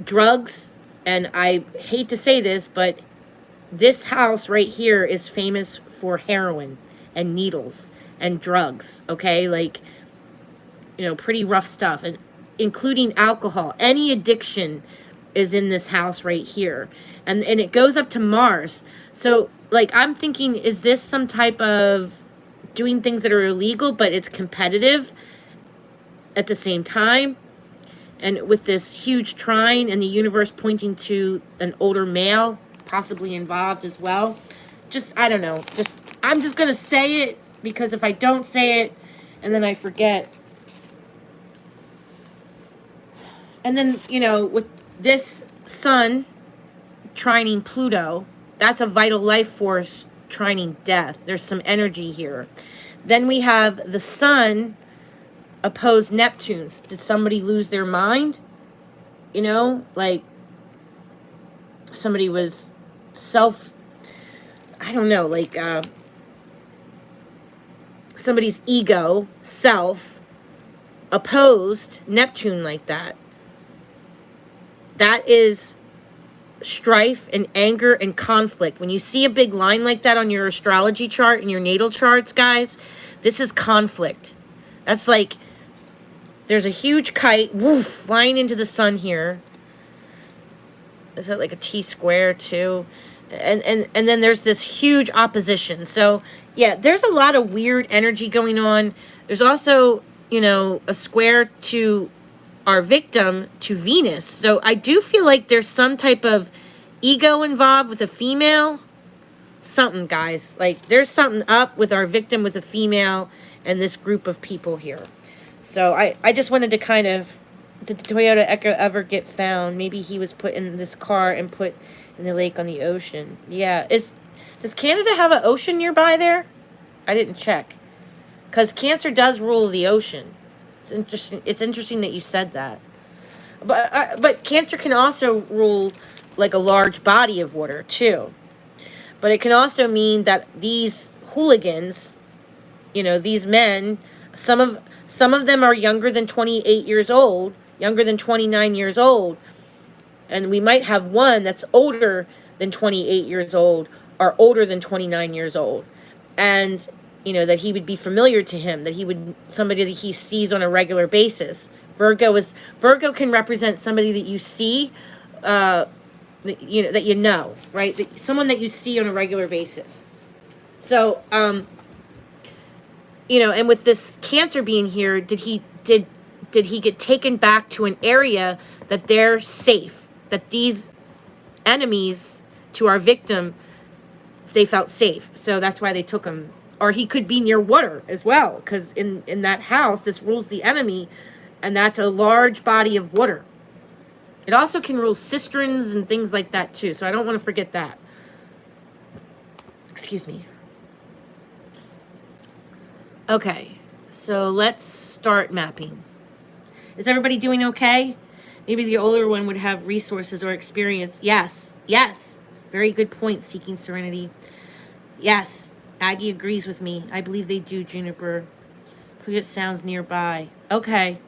drugs. And I hate to say this, but this house right here is famous for heroin and needles and drugs, okay? Like, you know, pretty rough stuff, and including alcohol. Any addiction is in this house right here. And it goes up to Mars. So, like, I'm thinking, is this some type of doing things that are illegal, but it's competitive at the same time? And with this huge trine and the universe pointing to an older male possibly involved as well. Just, I don't know. I'm just going to say it, because if I don't say it and then I forget. And then, you know, with this sun trining Pluto, that's a vital life force trining death. There's some energy here. Then we have the sun opposed Neptune. Did somebody lose their mind? You know, like somebody was I don't know, like somebody's ego, self, opposed Neptune like that. That is strife and anger and conflict. When you see a big line like that on your astrology chart and your natal charts, guys, this is conflict. That's like, there's a huge kite, woof, flying into the sun here. Is that like a T square too? And then there's this huge opposition. So yeah, there's a lot of weird energy going on. There's also, you know, a square to our victim, to Venus. So I do feel like there's some type of ego involved with a female. Something, guys. Like, there's something up with our victim with a female and this group of people here. So I just wanted to kind of, did the Toyota Echo ever get found? Maybe he was put in this car and put in the lake on the ocean. Yeah. Does Canada have an ocean nearby there? I didn't check. Because Cancer does rule the ocean. It's interesting that you said that. But Cancer can also rule like a large body of water too. But it can also mean that these hooligans, you know, these men, some of them are younger than 28 years old, younger than 29 years old. And we might have one that's older than 28 years old or older than 29 years old. And you know, that he would be familiar to him, that he would, somebody that he sees on a regular basis. Virgo can represent somebody that you see, that you know, right? Someone that you see on a regular basis. So, you know, and with this Cancer being here, did he get taken back to an area that they're safe, that these enemies to our victim, they felt safe. So that's why they took him. Or he could be near water as well, because in that house, this rules the enemy, and that's a large body of water. It also can rule cisterns and things like that too, so I don't want to forget that. Excuse me. Okay, so let's start mapping. Is everybody doing okay? Maybe the older one would have resources or experience. Yes. Very good point, Seeking Serenity. Yes. Aggie agrees with me. I believe they do, Juniper. Puget sounds nearby. Okay.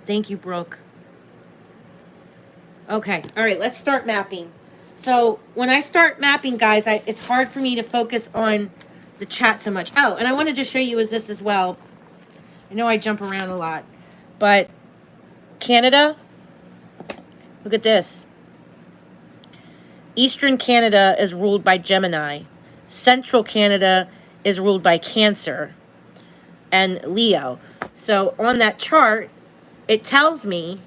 Thank you, Brooke. Okay. All right, let's start mapping. So when I start mapping, guys, it's hard for me to focus on the chat so much. Oh, and I wanted to show you this as well. I know I jump around a lot. But Canada, look at this. Eastern Canada is ruled by Gemini. Central Canada is ruled by Cancer and Leo. So on that chart, it tells me,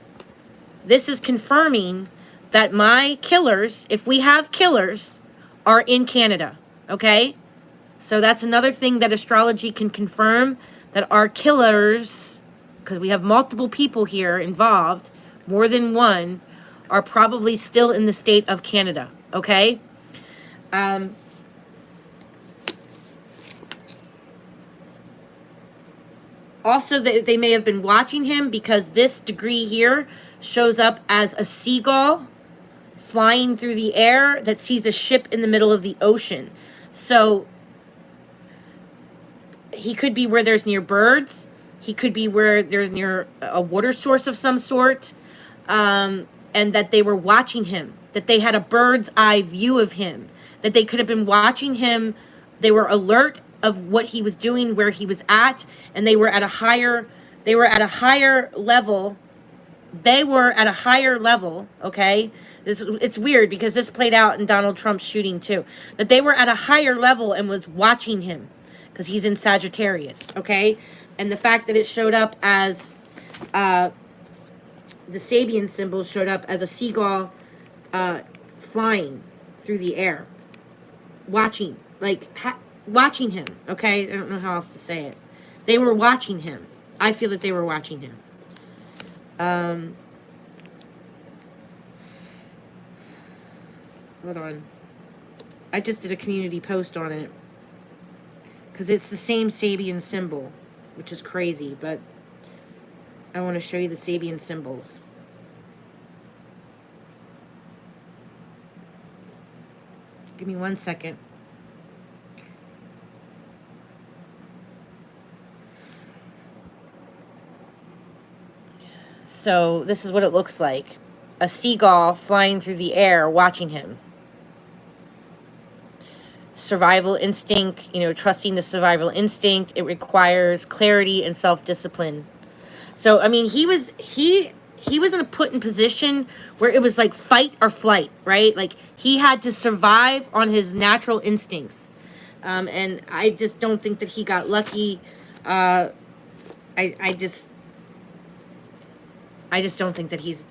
this is confirming that my killers, if we have killers, are in Canada, okay? So that's another thing that astrology can confirm, that our killers, because we have multiple people here involved, more than one, are probably still in the state of Canada, okay? Also, they may have been watching him, because this degree here shows up as a seagull flying through the air that sees a ship in the middle of the ocean. So he could be where there's near birds. He could be where there's near a water source of some sort. And that they were watching him, that they had a bird's eye view of him, that they could have been watching him. They were alert of what he was doing, where he was at, and they were at a higher level. They were at a higher level, okay? It's weird, because this played out in Donald Trump's shooting too. That they were at a higher level and was watching him, because he's in Sagittarius, okay? And the fact that it showed up as the Sabian symbol showed up as a seagull flying through the air, watching, like watching him, okay? I don't know how else to say it. They were watching him. I feel that they were watching him. Hold on. I just did a community post on it, because it's the same Sabian symbol, which is crazy, but I want to show you the Sabian symbols. Give me 1 second. So this is what it looks like. A seagull flying through the air, watching him. Survival instinct, trusting the survival instinct. It requires clarity and self-discipline. So, I mean, he was put in position where it was like fight or flight, right? Like, he had to survive on his natural instincts. And I just don't think that he got lucky. I just don't think that he's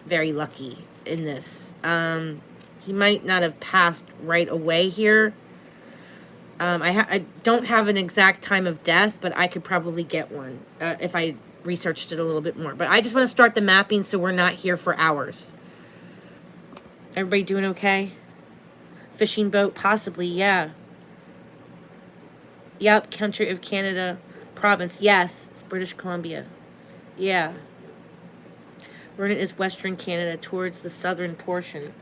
very lucky in this. He might not have passed right away here. I don't have an exact time of death, but I could probably get one if I researched it a little bit more. But I just want to start the mapping so we're not here for hours. Everybody doing okay? Fishing boat, possibly, yeah. Yep, country of Canada, province, yes. It's British Columbia. Yeah. Vernon is Western Canada towards the southern portion.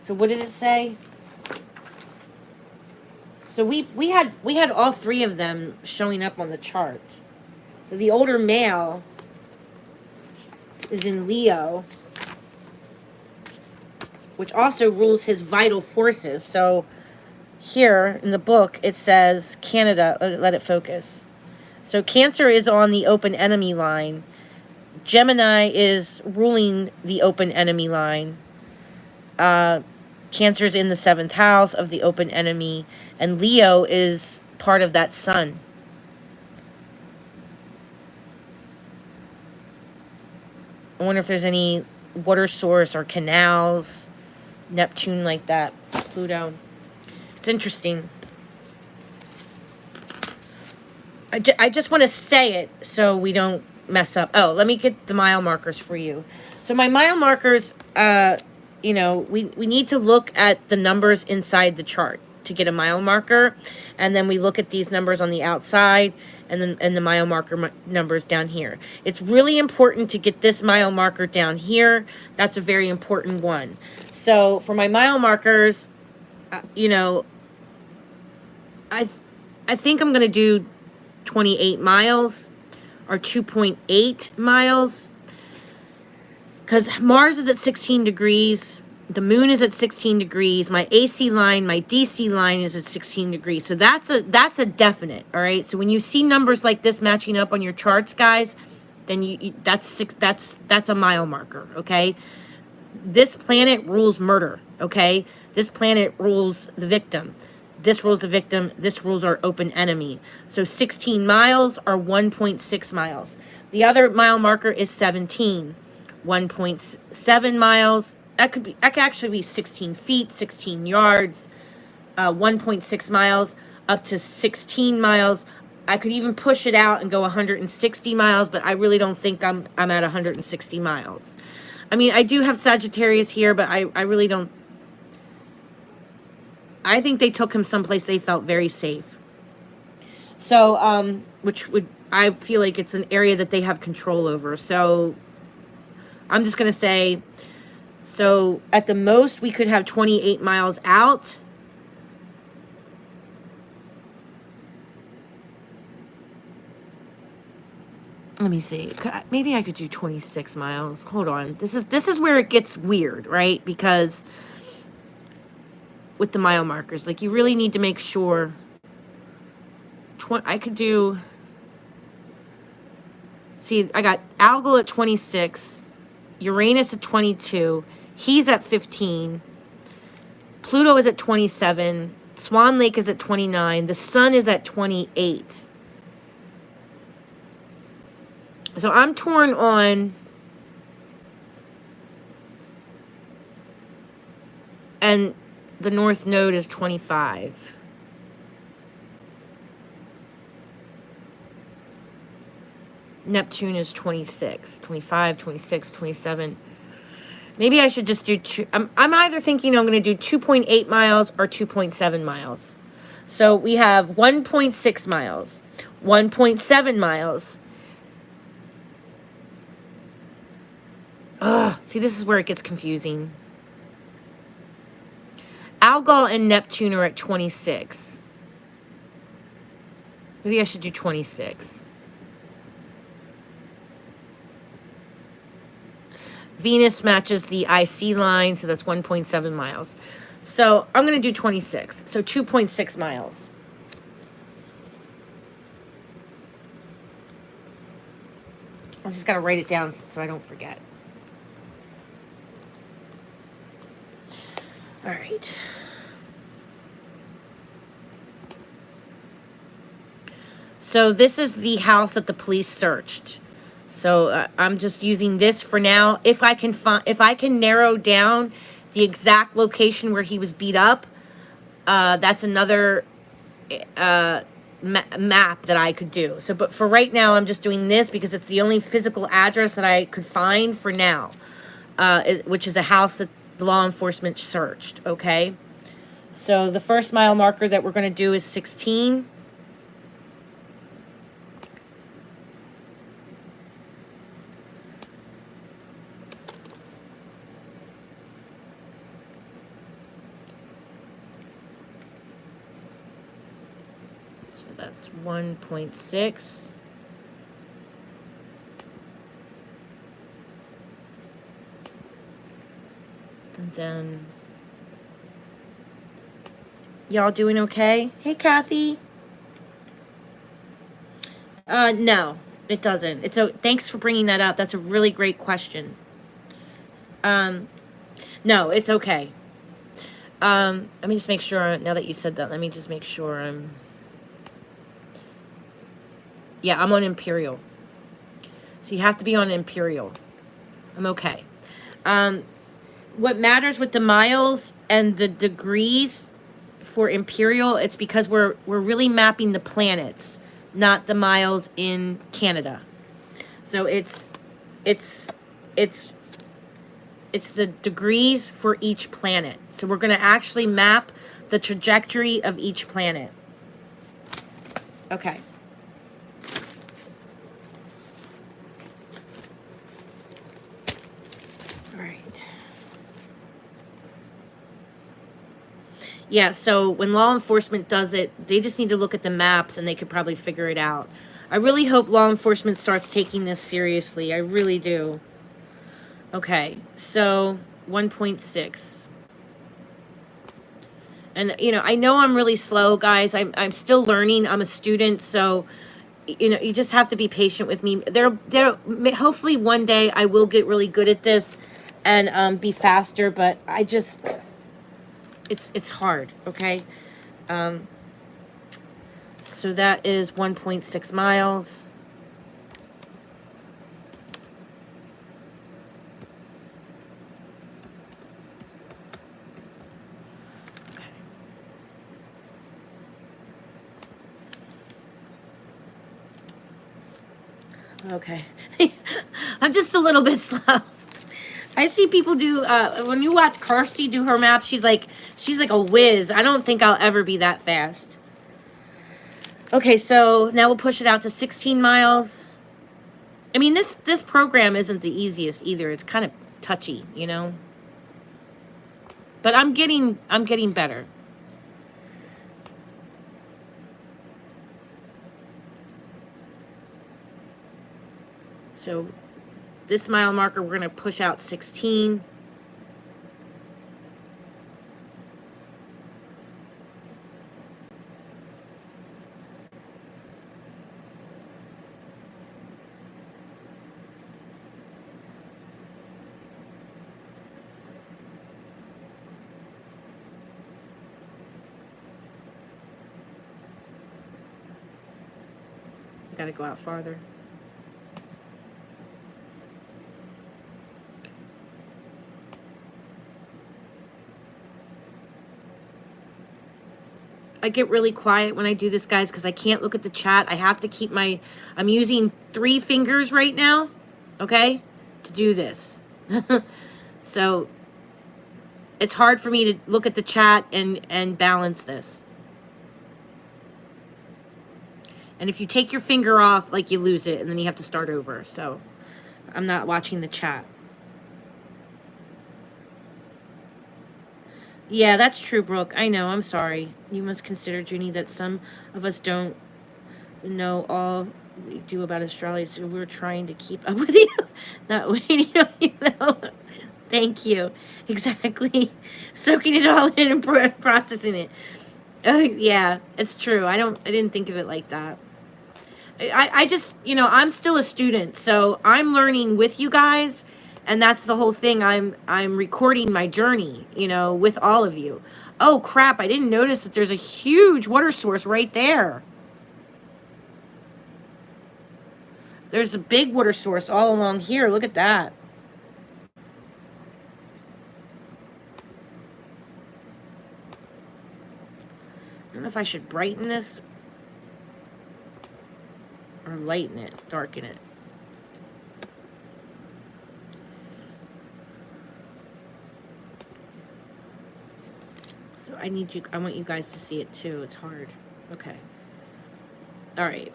So what did it say? So we had all three of them showing up on the chart. So the older male is in Leo, which also rules his vital forces. So here in the book it says Canada, let it focus. So Cancer is on the open enemy line. Gemini is ruling the open enemy line. Cancer is in the 7th house of the open enemy, and Leo is part of that sun. I wonder if there's any water source or canals, Neptune like that, Pluto. It's interesting. I just want to say it so we don't mess up. Oh, let me get the mile markers for you. So my mile markers, we need to look at the numbers inside the chart to get a mile marker, and then we look at these numbers on the outside, and the mile marker numbers down here. It's really important to get this mile marker down here. That's a very important one. So for my mile markers, I think I'm going to do 28 miles or 2.8 miles, because Mars is at 16 degrees. The moon is at 16 degrees. My AC line, my DC line is at 16 degrees. So that's a definite, all right? So when you see numbers like this matching up on your charts, guys, then that's a mile marker, okay? This planet rules murder, okay? This planet rules the victim. This rules the victim. This rules our open enemy. So 16 miles are 1.6 miles. The other mile marker is 17. 1.7 miles that could actually be 16 feet, 16 yards, 1.6 miles, up to 16 miles. I could even push it out and go 160 miles, but I really don't think I'm at 160 miles. I mean, I do have Sagittarius here, but I really don't. I think they took him someplace they felt very safe. So, I feel like it's an area that they have control over. So, I'm just going to say, so at the most, we could have 28 miles out. Let me see. Maybe I could do 26 miles. Hold on. This is where it gets weird, right? Because with the mile markers, like, you really need to make sure. I could do. See, I got Algol at 26, Uranus at 22, he's at 15, Pluto is at 27, Swan Lake is at 29, the Sun is at 28. So I'm torn on, and the North Node is 25. Neptune is 26, 25, 26, 27. Maybe I should just do two. I'm either thinking I'm going to do 2.8 miles or 2.7 miles. So we have 1.6 miles, 1.7 miles. Ugh, see, this is where it gets confusing. Algol and Neptune are at 26. Maybe I should do 26. Venus matches the IC line, so that's 1.7 miles. So I'm going to do 26. So 2.6 miles. I just got to write it down so I don't forget. All right. So this is the house that the police searched. So I'm just using this for now. If I can narrow down the exact location where he was beat up, that's another map that I could do. So, but for right now, I'm just doing this because it's the only physical address that I could find for now, which is a house that the law enforcement searched. Okay. So the first mile marker that we're going to do is 16. So that's 1.6. And then, y'all doing okay? Hey, Kathy. No, it doesn't. Thanks for bringing that up. That's a really great question. No, it's okay. Let me just make sure, now that you said that, let me just make sure I'm... Yeah, I'm on Imperial. So you have to be on Imperial. I'm okay. What matters with the miles and the degrees for Imperial, it's because we're really mapping the planets, not the miles in Canada. So it's the degrees for each planet. So we're going to actually map the trajectory of each planet. Okay. Yeah, so when law enforcement does it, they just need to look at the maps and they could probably figure it out. I really hope law enforcement starts taking this seriously. I really do. Okay, so 1.6. And, you know, I know I'm really slow, guys. I'm still learning. I'm a student, so, you know, you just have to be patient with me. Hopefully one day I will get really good at this and be faster, but I just... It's hard, okay? So that is 1.6 miles. Okay. I'm just a little bit slow. I see people do, when you watch Kirsty do her maps, she's like a whiz. I don't think I'll ever be that fast. Okay, so now we'll push it out to 16 miles. I mean, this program isn't the easiest either. It's kind of touchy, you know? But I'm getting better. So this mile marker, we're going to push out 16. Got to go out farther. I get really quiet when I do this, guys, because I can't look at the chat. I have to keep I'm using 3 fingers right now, okay, to do this. So it's hard for me to look at the chat and balance this. And if you take your finger off, like, you lose it, and then you have to start over. So I'm not watching the chat. Yeah, that's true, Brooke. I know. I'm sorry. You must consider, Junie, that some of us don't know all we do about astrology, so we're trying to keep up with you. Not waiting on you, though. Thank you. Exactly. Soaking it all in and processing it. Yeah, it's true. I didn't think of it like that. I just, you know, I'm still a student, so I'm learning with you guys, and that's the whole thing. I'm recording my journey, you know, with all of you. Oh crap, I didn't notice that there's a huge water source right there. There's a big water source all along here. Look at that. I don't know if I should brighten this or lighten it, darken it. So I want you guys to see it too. It's hard. Okay. All right.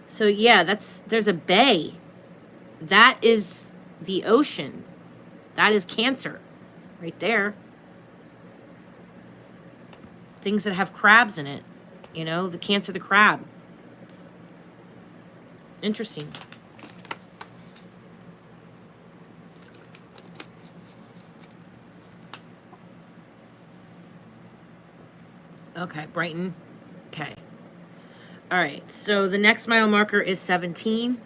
So yeah, there's a bay. That is the ocean. That is Cancer right there. Things that have crabs in it. You know, the Cancer, the crab. Interesting. Okay, Brighton. Okay. All right, so the next mile marker is 17.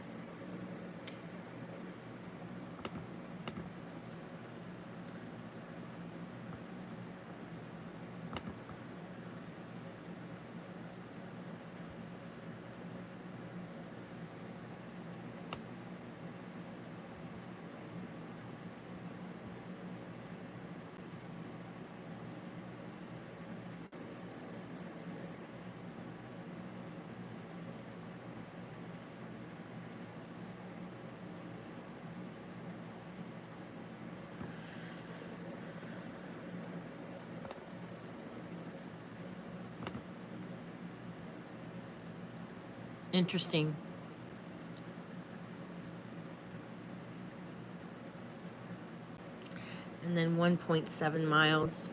Interesting. And then 1.7 miles.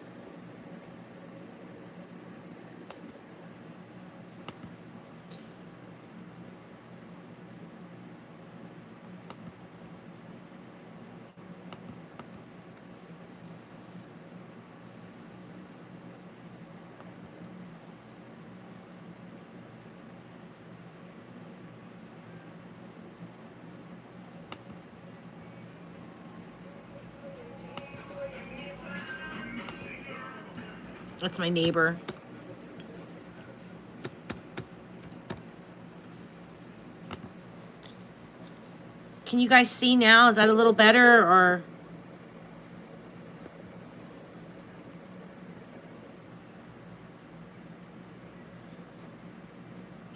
That's my neighbor. Can you guys see now? Is that a little better, or?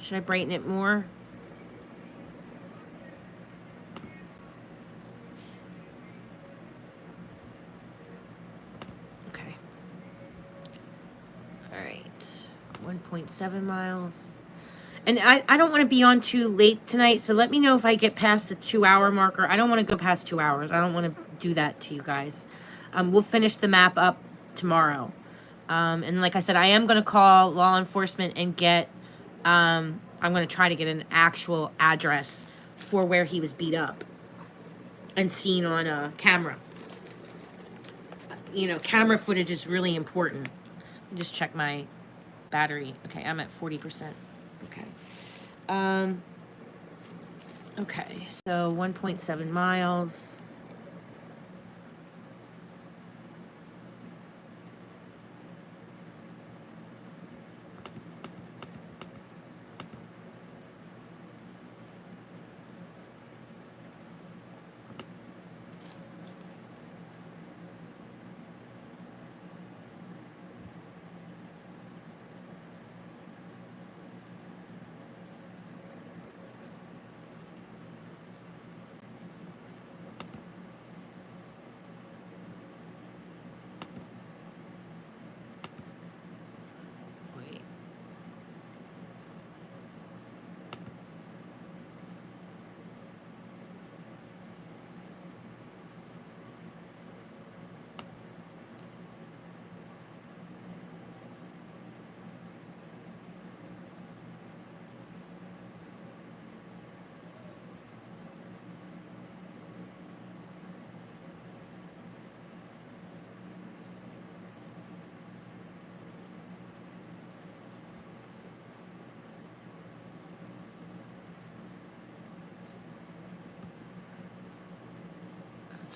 Should I brighten it more? 1.7 miles. And I don't want to be on too late tonight, so let me know if I get past the 2-hour marker. I don't want to go past 2 hours. I don't want to do that to you guys. We'll finish the map up tomorrow. And like I said, I am going to call law enforcement and get, I'm going to try to get an actual address for where he was beat up and seen on a camera. You know, camera footage is really important. Just check my battery. Okay, I'm at 40%. Okay. Okay, so 1.7 miles.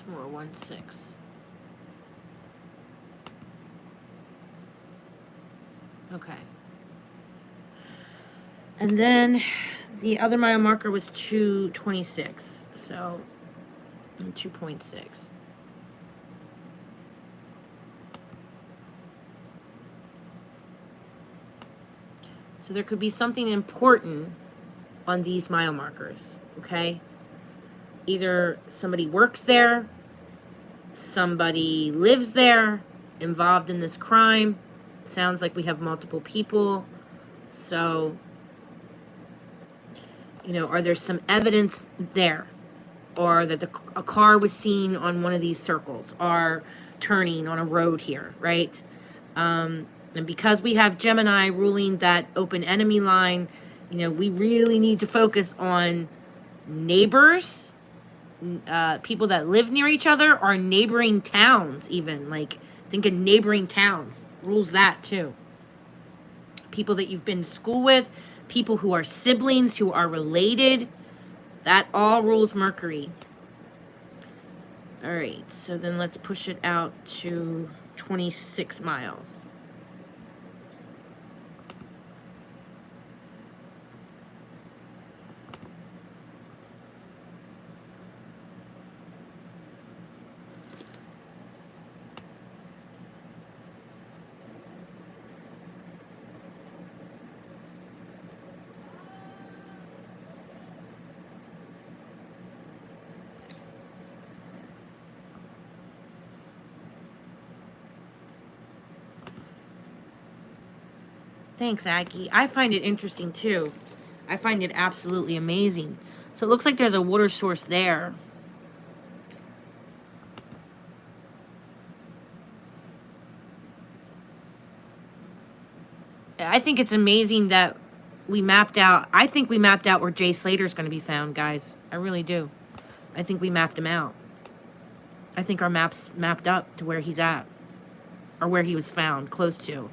More 1.6. Okay. And then the other mile marker was 2.26. So 2.6. So there could be something important on these mile markers, okay? Either somebody works there, somebody lives there, involved in this crime. Sounds like we have multiple people. So, you know, are there some evidence there? Or that a car was seen on one of these circles, or turning on a road here, right? And because we have Gemini ruling that open enemy line, you know, we really need to focus on neighbors, people that live near each other, or neighboring towns even. Like, think of neighboring towns. Rules that too. People that you've been to school with, people who are siblings, who are related. That all rules Mercury. All right, so then let's push it out to 26 miles. Thanks, Aggie. I find it interesting, too. I find it absolutely amazing. So it looks like there's a water source there. I think it's amazing that we mapped out. I think we mapped out where Jay Slater's going to be found, guys. I really do. I think we mapped him out. I think our maps mapped up to where he's at. Or where he was found, close to.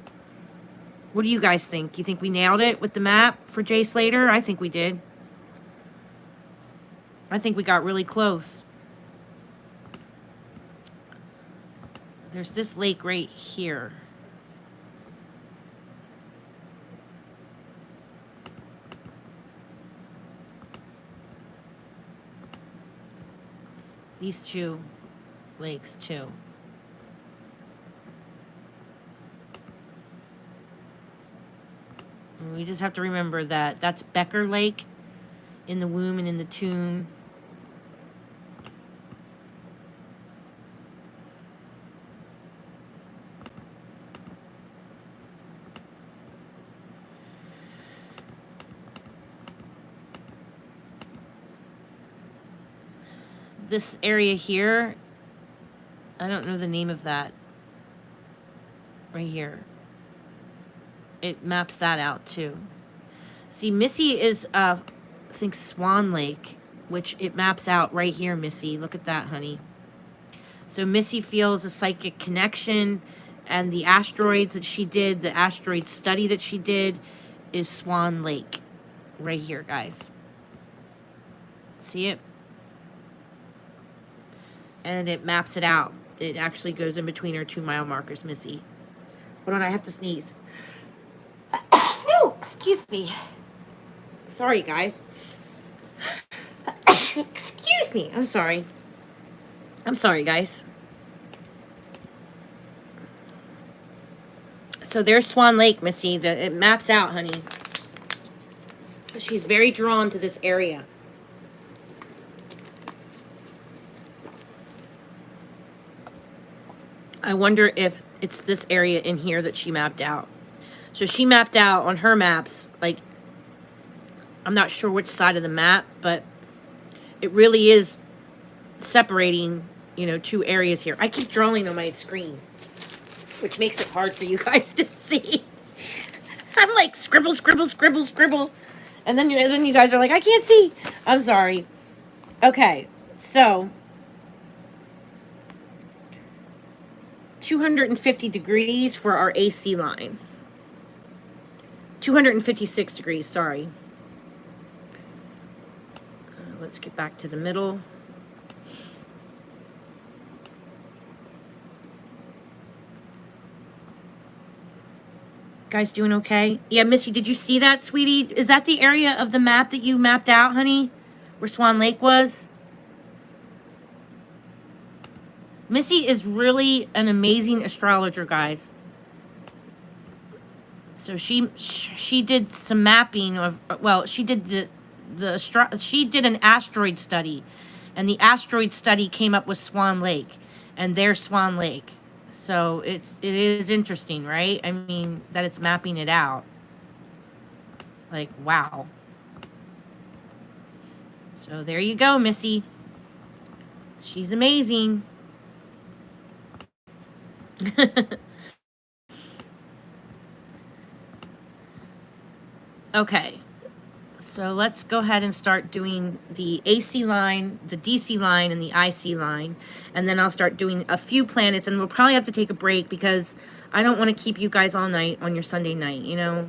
What do you guys think? You think we nailed it with the map for Jay Slater? I think we did. I think we got really close. There's this lake right here. These two lakes, too. And we just have to remember that that's Becker Lake in the womb and in the tomb. this area here, I don't know the name of that. Right here. It maps that out too. See, Missi is, I think, Swan Lake, which it maps out right here, Missi. Look at that, honey. So Missi feels a psychic connection, and the asteroids that she did, the asteroid study that she did, is Swan Lake. Right here, guys. See it? And it maps it out. It actually goes in between her 2 mile markers, Missi. Hold on, I have to sneeze. No, excuse me. Sorry, guys. Excuse me. I'm sorry. I'm sorry, guys. So there's Swan Lake, Missi. It maps out, honey. She's very drawn to this area. I wonder if it's this area in here that she mapped out. So she mapped out on her maps, like, I'm not sure which side of the map, but it really is separating, you know, 2 areas here. I keep drawing on my screen, which makes it hard for you guys to see. I'm like, scribble, scribble, scribble, scribble. And then you guys are like, I can't see. I'm sorry. Okay, so 250 degrees for our AC line. 256 degrees, sorry. Let's get back to the middle. Guys doing okay? Yeah, Missi, did you see that, sweetie? Is that the area of the map that you mapped out, honey? Where Swan Lake was? Missi is really an amazing astrologer, guys. So she did some mapping of, well, she did she did an asteroid study, and the asteroid study came up with Swan Lake, and there's Swan Lake. So it is interesting, right? I mean, that it's mapping it out. Like, wow. So there you go, Missi. She's amazing. Okay. So let's go ahead and start doing the AC line, the DC line, and the IC line. And then I'll start doing a few planets. And we'll probably have to take a break because I don't want to keep you guys all night on your Sunday night, you know?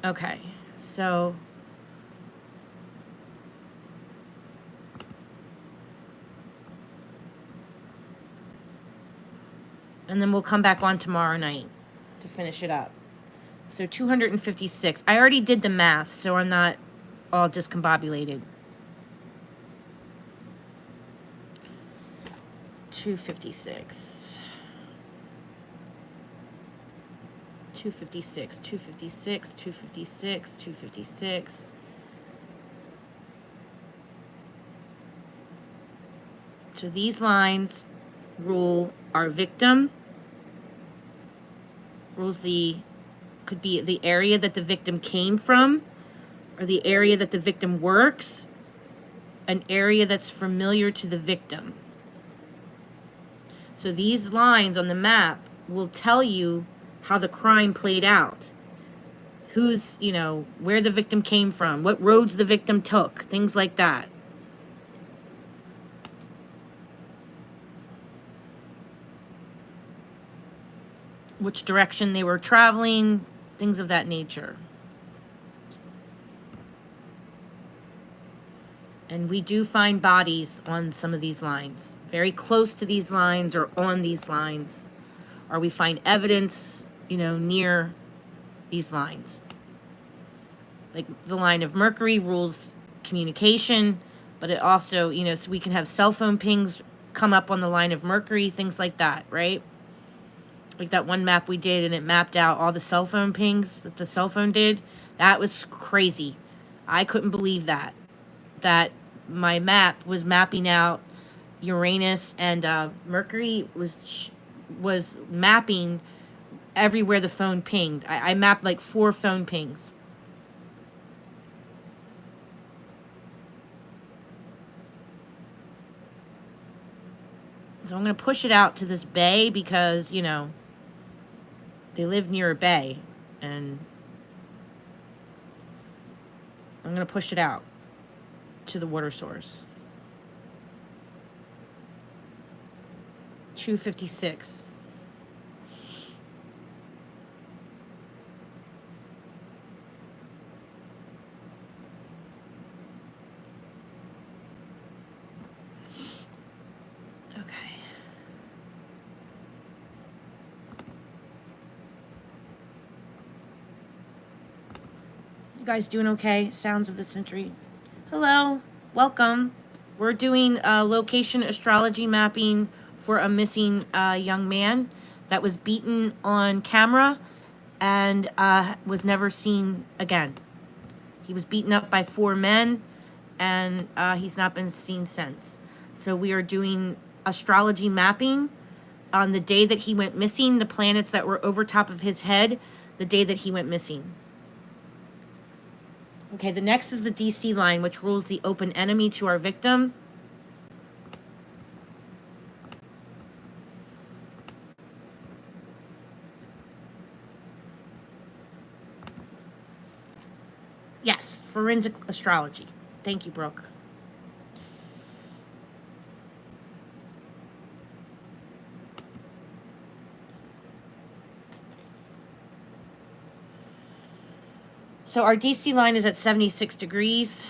Okay. So... and then we'll come back on tomorrow night to finish it up. So 256. I already did the math, so I'm not all discombobulated. 256. 256, 256, 256, 256. So these lines rule our victim, rules could be the area that the victim came from, or the area that the victim works, an area that's familiar to the victim. So these lines on the map will tell you how the crime played out. Who's, you know, where the victim came from, what roads the victim took, things like that. Which direction they were traveling, things of that nature. And we do find bodies on some of these lines, very close to these lines or on these lines. Or we find evidence, you know, near these lines. Like the line of Mercury rules communication, but it also, you know, so we can have cell phone pings come up on the line of Mercury, things like that, right? Like that one map we did, and it mapped out all the cell phone pings that the cell phone did. That was crazy. I couldn't believe that. That my map was mapping out Uranus, and Mercury was mapping everywhere the phone pinged. I mapped like 4 phone pings. So I'm going to push it out to this bay because, you know, they live near a bay. And I'm going to push it out to the water source. 256. Guys doing okay? Sounds of the century. Hello, welcome. We're doing location astrology mapping for a missing young man that was beaten on camera and was never seen again. He was beaten up by 4 men and he's not been seen since. So we are doing astrology mapping on the day that he went missing, the planets that were over top of his head, the day that he went missing. Okay, the next is the DC line, which rules the open enemy to our victim. Yes, Forensic Astrology. Thank you, Brooke. So our DC line is at 76 degrees.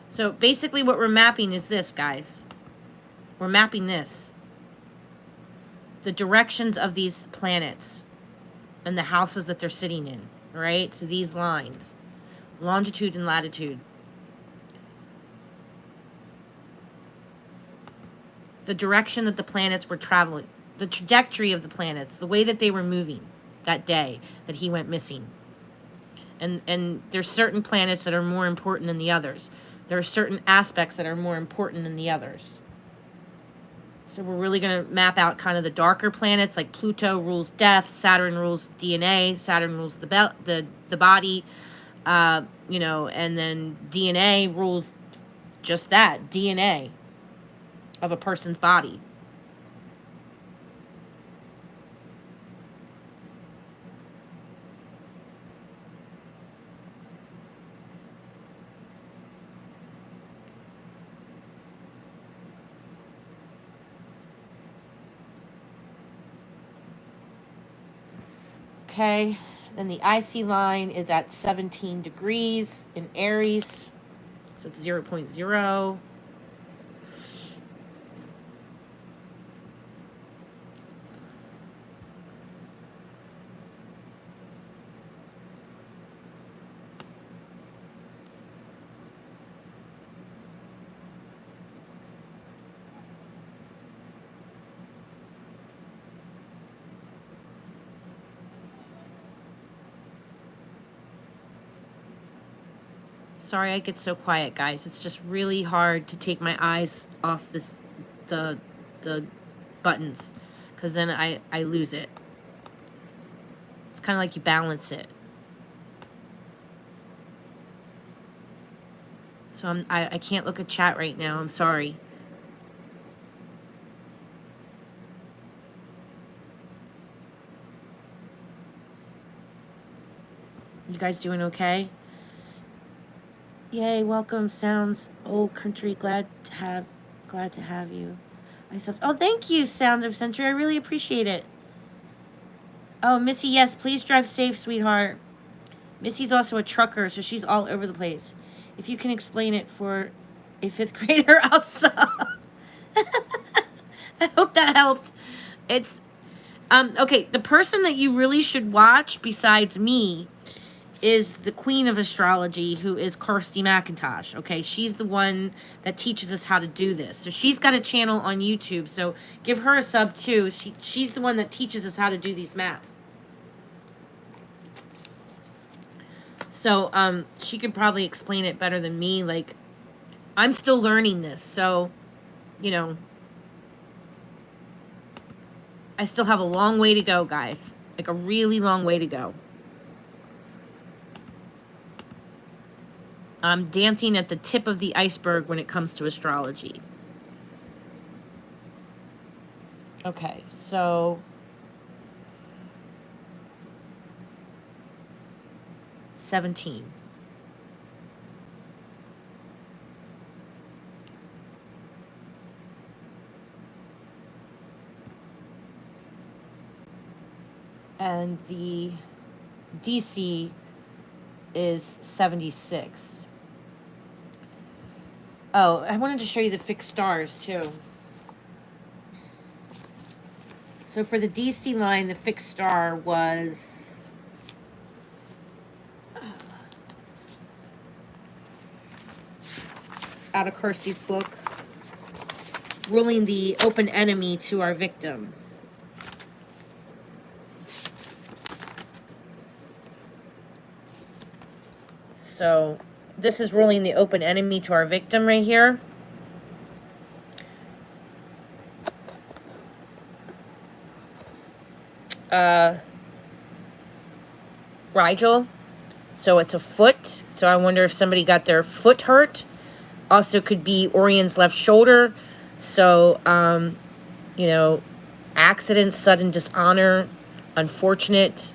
So basically what we're mapping is this, guys. We're mapping this. The directions of these planets and the houses that they're sitting in, right? So these lines, longitude and latitude. The direction that the planets were traveling, the trajectory of the planets, the way that they were moving that day that he went missing. And there's certain planets that are more important than the others. There are certain aspects that are more important than the others. So we're really going to map out kind of the darker planets, like Pluto rules death, Saturn rules DNA, Saturn rules the body, you know, and then DNA rules just that, DNA of a person's body. Okay, then the IC line is at 17 degrees in Aries, so it's 0.0. Sorry I get so quiet, guys. It's just really hard to take my eyes off the buttons, because then I lose it. It's kind of like you balance it. So I can't look at chat right now. I'm sorry. You guys doing okay? Yay, welcome. Sounds old country. Glad to have you. Oh, thank you, Sound of Century. I really appreciate it. Oh, Missy, yes, please drive safe, sweetheart. Missy's also a trucker, so she's all over the place. If you can explain it for a 5th grader, I'll sub. I hope that helped. It's okay, the person that you really should watch besides me is the queen of astrology, who is Kirsty McIntosh. Okay, she's the one that teaches us how to do this. So she's got a channel on YouTube, so give her a sub too. She's the one that teaches us how to do these maps. So, she could probably explain it better than me. Like, I'm still learning this, so, you know, I still have a long way to go, guys. Like, a really long way to go. I'm dancing at the tip of the iceberg when it comes to astrology. Okay, so 17. And the DC is 76. Oh, I wanted to show you the fixed stars, too. So for the DC line, the fixed star was... out of Kirsty's book, ruling the open enemy to our victim. So this is ruling the open enemy to our victim right here. Rigel. So it's a foot. So I wonder if somebody got their foot hurt. Also could be Orion's left shoulder. So, you know, accident, sudden dishonor, unfortunate,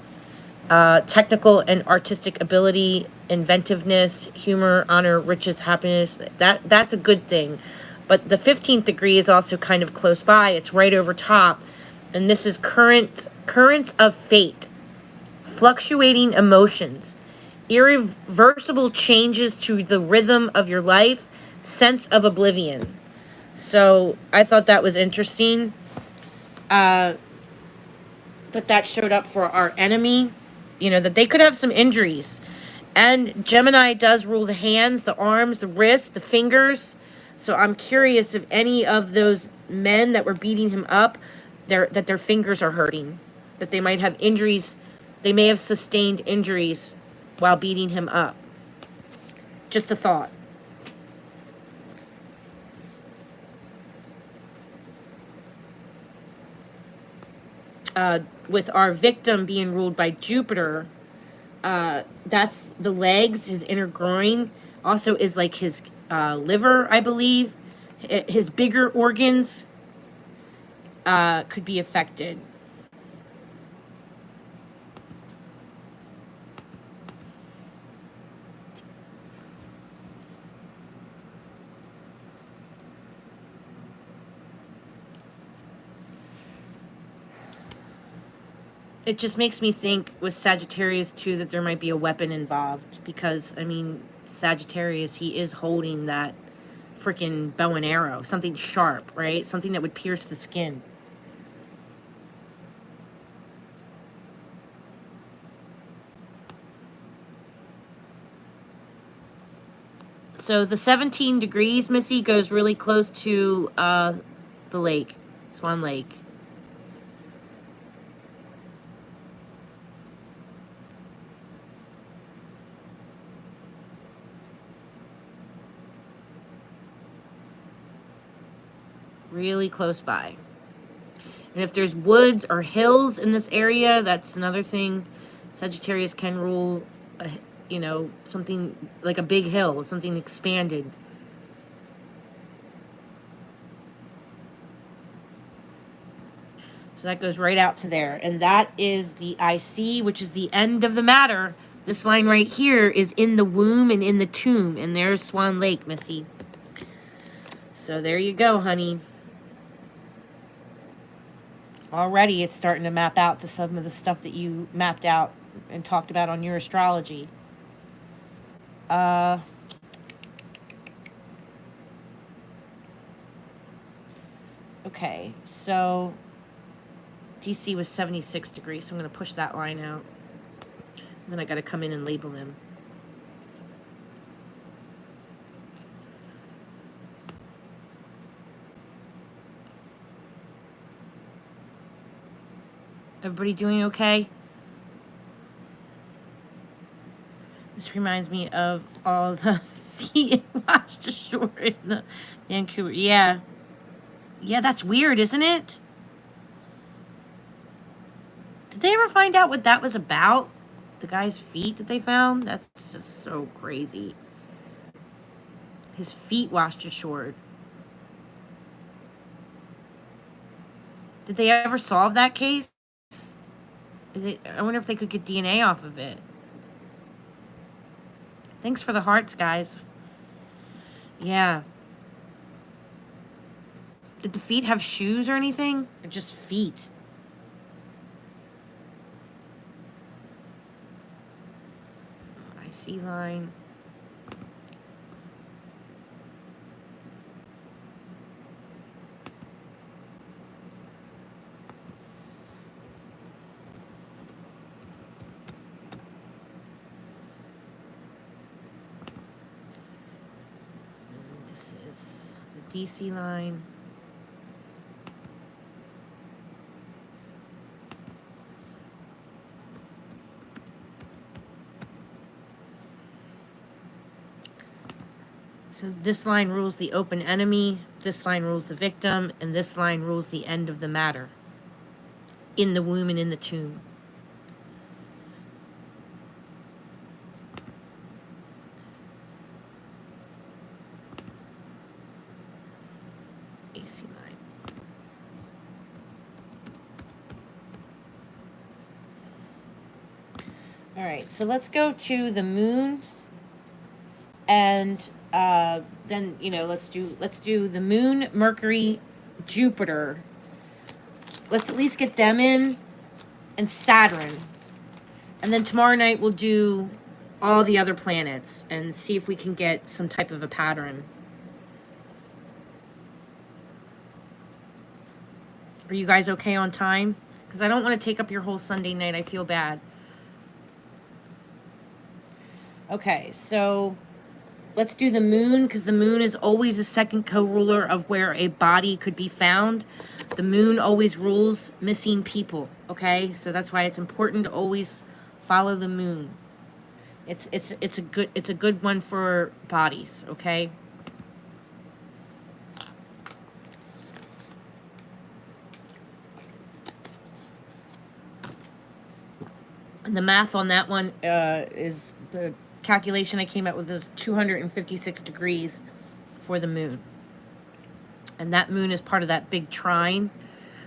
technical and artistic ability, inventiveness, humor, honor, riches, happiness. That's a good thing. But the 15th degree is also kind of close by. It's right over top. And this is currents of fate, fluctuating emotions, irreversible changes to the rhythm of your life, sense of oblivion. So I thought that was interesting. That showed up for our enemy. You know, that they could have some injuries. And Gemini does rule the hands, the arms, the wrists, the fingers. So I'm curious if any of those men that were beating him up, that their fingers are hurting. That they might have injuries. They may have sustained injuries while beating him up. Just a thought. With our victim being ruled by Jupiter, that's the legs, his inner groin. Also is like his liver, I believe. His bigger organs could be affected. It just makes me think with Sagittarius, too, that there might be a weapon involved. Because, I mean, Sagittarius, he is holding that freaking bow and arrow. Something sharp, right? Something that would pierce the skin. So the 17 degrees, Missy, goes really close to the lake, Swan Lake. Really close by. And if there's woods or hills in this area, that's another thing. Sagittarius can rule, you know, something like a big hill, something expanded. So that goes right out to there. And that is the IC, which is the end of the matter. This line right here is in the womb and in the tomb. And there's Swan Lake, Missy. So there you go, honey. Already it's starting to map out to some of the stuff that you mapped out and talked about on your astrology. Okay, so DC was 76 degrees, so I'm going to push that line out. And then I got to come in and label them. Everybody doing okay? This reminds me of all the feet washed ashore in the Vancouver. Yeah. Yeah, that's weird, isn't it? Did they ever find out what that was about? The guy's feet that they found? That's just so crazy. His feet washed ashore. Did they ever solve that case? I wonder if they could get DNA off of it. Thanks for the hearts, guys. Yeah. Did the feet have shoes or anything? Or just feet? IC line. This is the DC line. So this line rules the open enemy, this line rules the victim, and this line rules the end of the matter. In the womb and in the tomb. AC line. All right, so let's go to the moon, and then, you know, let's do the moon, Mercury, Jupiter. Let's at least get them in, and Saturn. And then tomorrow night we'll do all the other planets and see if we can get some type of a pattern. Are you guys okay on time? Because I don't want to take up your whole Sunday night. I feel bad. Okay, so let's do the moon, because the moon is always a second co-ruler of where a body could be found. The moon always rules missing people, okay? So that's why it's important to always follow the moon. It's a good one for bodies, okay? And the math on that one is the calculation I came up with is 256 degrees for the moon. And that moon is part of that big trine.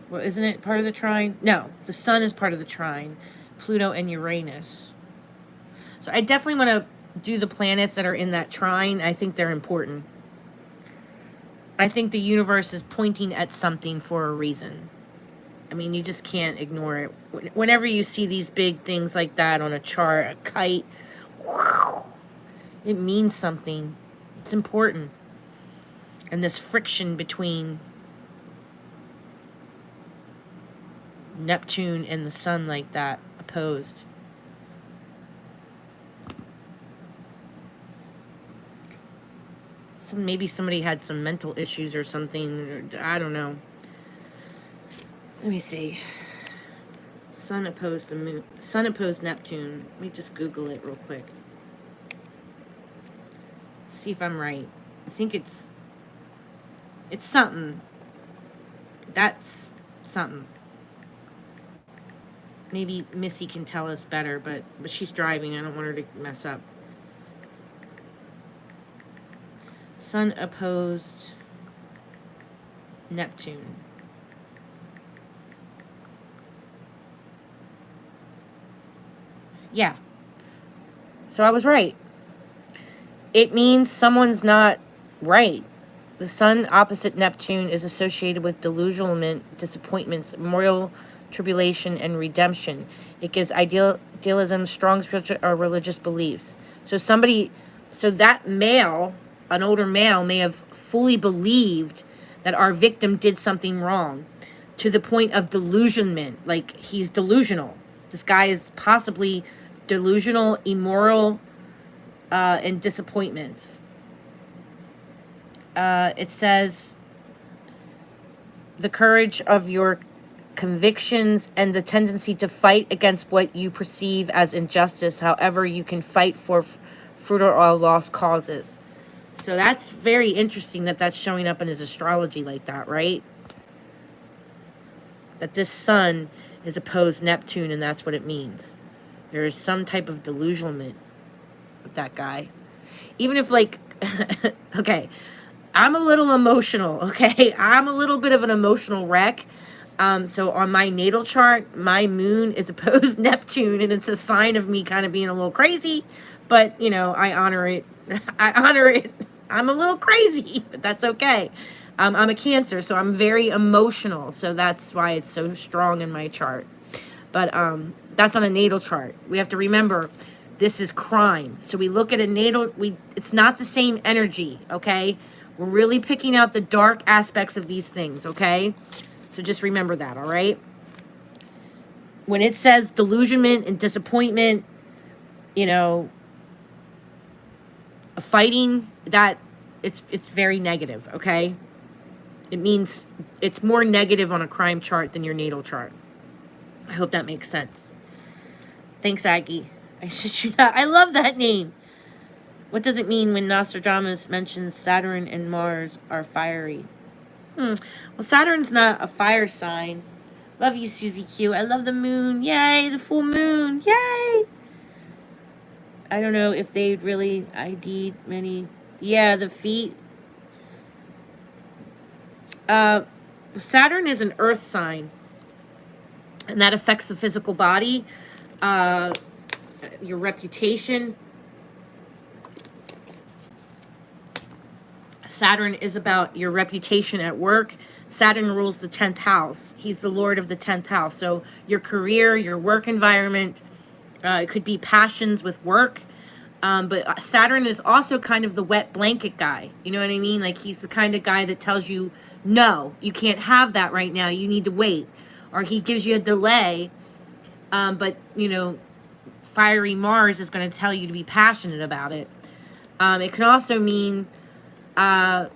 Well, isn't it part of the trine? No, the sun is part of the trine. Pluto and Uranus. So I definitely want to do the planets that are in that trine. I think they're important. I think the universe is pointing at something for a reason. I mean, you just can't ignore it. Whenever you see these big things like that on a chart, a kite, it means something. It's important. And this friction between Neptune and the sun like that, opposed. So maybe somebody had some mental issues or something. Or, I don't know. Let me see. Sun opposed the moon. Sun opposed Neptune. Let me just Google it real quick. See if I'm right. I think it's something. That's something. Maybe Missi can tell us better, but she's driving. I don't want her to mess up. Sun opposed Neptune. Yeah. So I was right. It means someone's not right. The sun opposite Neptune is associated with delusionment, disappointments, moral tribulation, and redemption. It gives idealism, strong spiritual or religious beliefs. So that male, an older male, may have fully believed that our victim did something wrong to the point of delusionment. Like, he's delusional. This guy is possibly delusional, immoral, and disappointments. It says the courage of your convictions and the tendency to fight against what you perceive as injustice. However, you can fight for fruit or all lost causes. So that's very interesting that that's showing up in his astrology like that, right? That this sun is opposed Neptune, and that's what it means. There is some type of delusionment with that guy. Even if, like, okay, I'm a little emotional, okay? I'm a little bit of an emotional wreck. So on my natal chart, my moon is opposed Neptune, and it's a sign of me kind of being a little crazy. But, you know, I honor it. I honor it. I'm a little crazy, but that's okay. I'm a Cancer, so I'm very emotional. So that's why it's so strong in my chart. But that's on a natal chart. We have to remember, this is crime. So we look at a natal, it's not the same energy, okay? We're really picking out the dark aspects of these things, okay? So just remember that, all right? When it says delusionment and disappointment, you know, fighting, that it's very negative, okay? It means it's more negative on a crime chart than your natal chart. I hope that makes sense. Thanks, Aggie. I love that name. What does it mean when Nostradamus mentions Saturn and Mars are fiery? Well, Saturn's not a fire sign. Love you, Susie Q. I love the moon. Yay, the full moon. Yay. I don't know if they'd really ID'd many. Yeah, the feet. Saturn is an earth sign, and that affects the physical body, your reputation. Saturn is about your reputation at work. Saturn rules the 10th house. He's the lord of the 10th house. So your career, your work environment, it could be passions with work. But Saturn is also kind of the wet blanket guy. You know what I mean? Like, he's the kind of guy that tells you, no, you can't have that right now. You need to wait. Or he gives you a delay. But, you know, fiery Mars is going to tell you to be passionate about it. It can also mean harm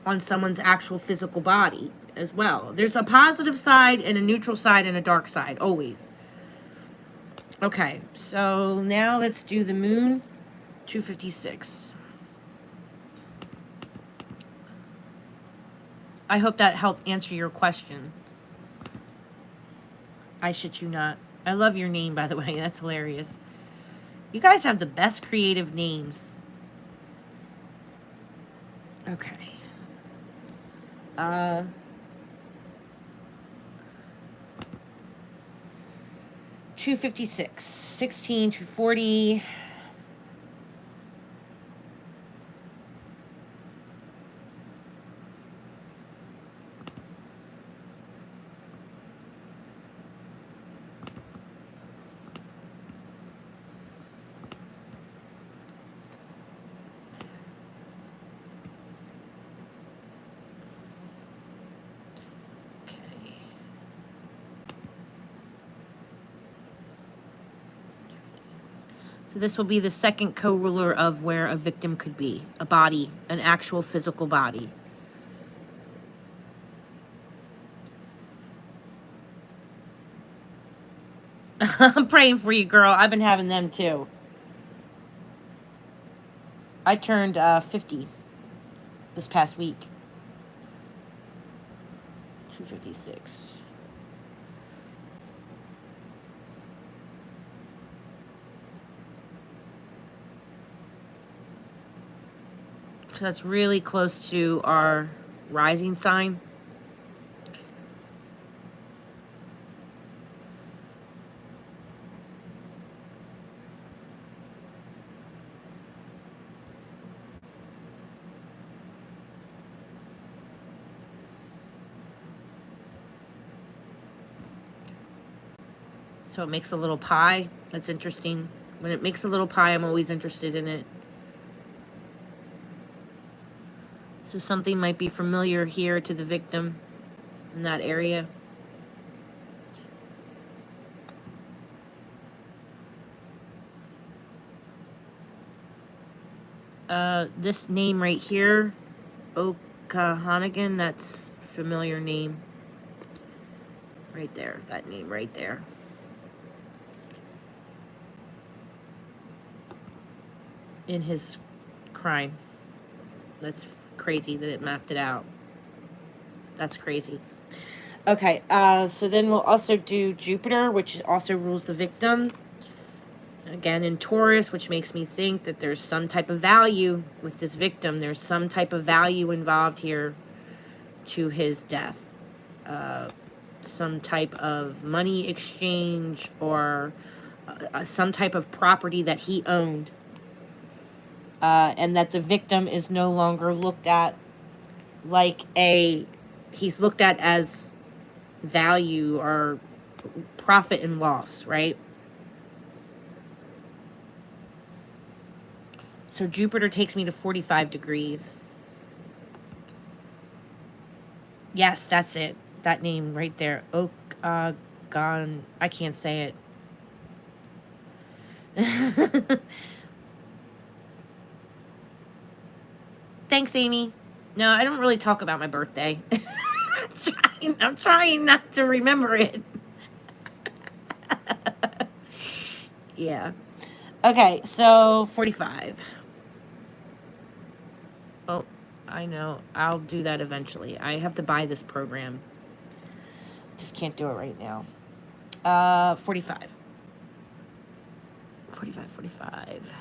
on someone's actual physical body as well. There's a positive side and a neutral side and a dark side, always. Okay, so now let's do the moon, 256. I hope that helped answer your question. I shit you not. I love your name, by the way. That's hilarious. You guys have the best creative names. Okay. 256, 16, 240. So this will be the second co-ruler of where a victim could be. A body, an actual physical body. I'm praying for you, girl. I've been having them too. I turned 50 this past week. 256. So that's really close to our rising sign. So it makes a little pie. That's interesting. When it makes a little pie, I'm always interested in it. So something might be familiar here to the victim in that area. This name right here, Okahonigan, that's a familiar name. Right there, that name right there. in his crime. That's crazy that it mapped it out. That's crazy. Okay, so then we'll also do Jupiter, which also rules the victim. Again, in Taurus, which makes me think that there's some type of value with this victim. There's some type of value involved here to his death. Some type of money exchange or some type of property that he owned. And that the victim is no longer looked at like he's looked at as value or profit and loss, right? So Jupiter takes me to 45 degrees. Yes, that's it. That name right there. Gone. I can't say it. Thanks, Amy. No, I don't really talk about my birthday. I'm trying not to remember it. Yeah. Okay, so 45. Oh, I know. I'll do that eventually. I have to buy this program. Just can't do it right now. 45. 45.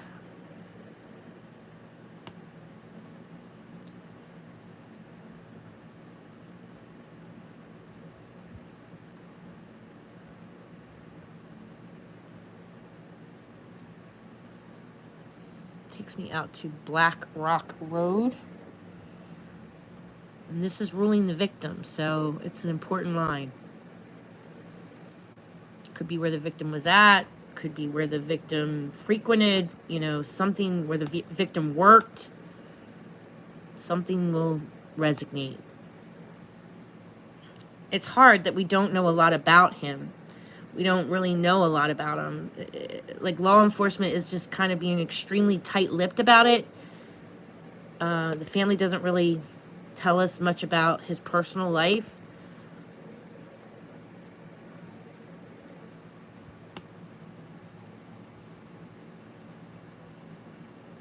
Takes me out to Black Rock Road. And this is ruling the victim, so it's an important line. Could be where the victim was at, could be where the victim frequented, you know, something where the victim worked. Something will resonate. It's hard that we don't know a lot about him. We don't really know a lot about him. Like, law enforcement is just kind of being extremely tight-lipped about it. The family doesn't really tell us much about his personal life.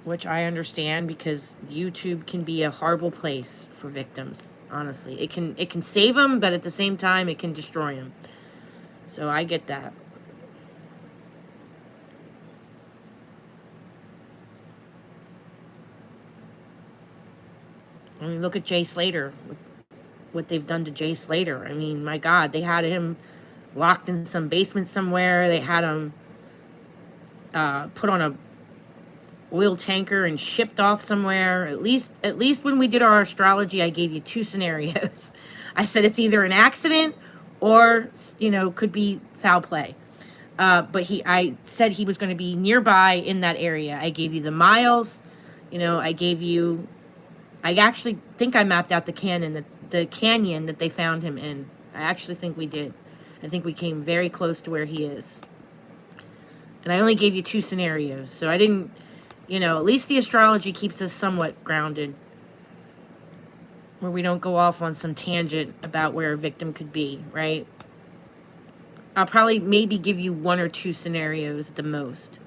Which I understand, because YouTube can be a horrible place for victims, honestly. It can save them, but at the same time, it can destroy them. So I get that. I mean, look at Jay Slater, what they've done to Jay Slater. I mean, my God, they had him locked in some basement somewhere. They had him put on a oil tanker and shipped off somewhere. At least when we did our astrology, I gave you 2 scenarios. I said it's either an accident or, you know, could be foul play. But I said he was going to be nearby in that area. I gave you the miles. You know, I actually think I mapped out the canyon that they found him in. I actually think we did. I think we came very close to where he is. And I only gave you 2 scenarios. So I didn't, you know, at least the astrology keeps us somewhat grounded, where we don't go off on some tangent about where a victim could be, right? I'll probably maybe give you 1 or 2 scenarios at the most.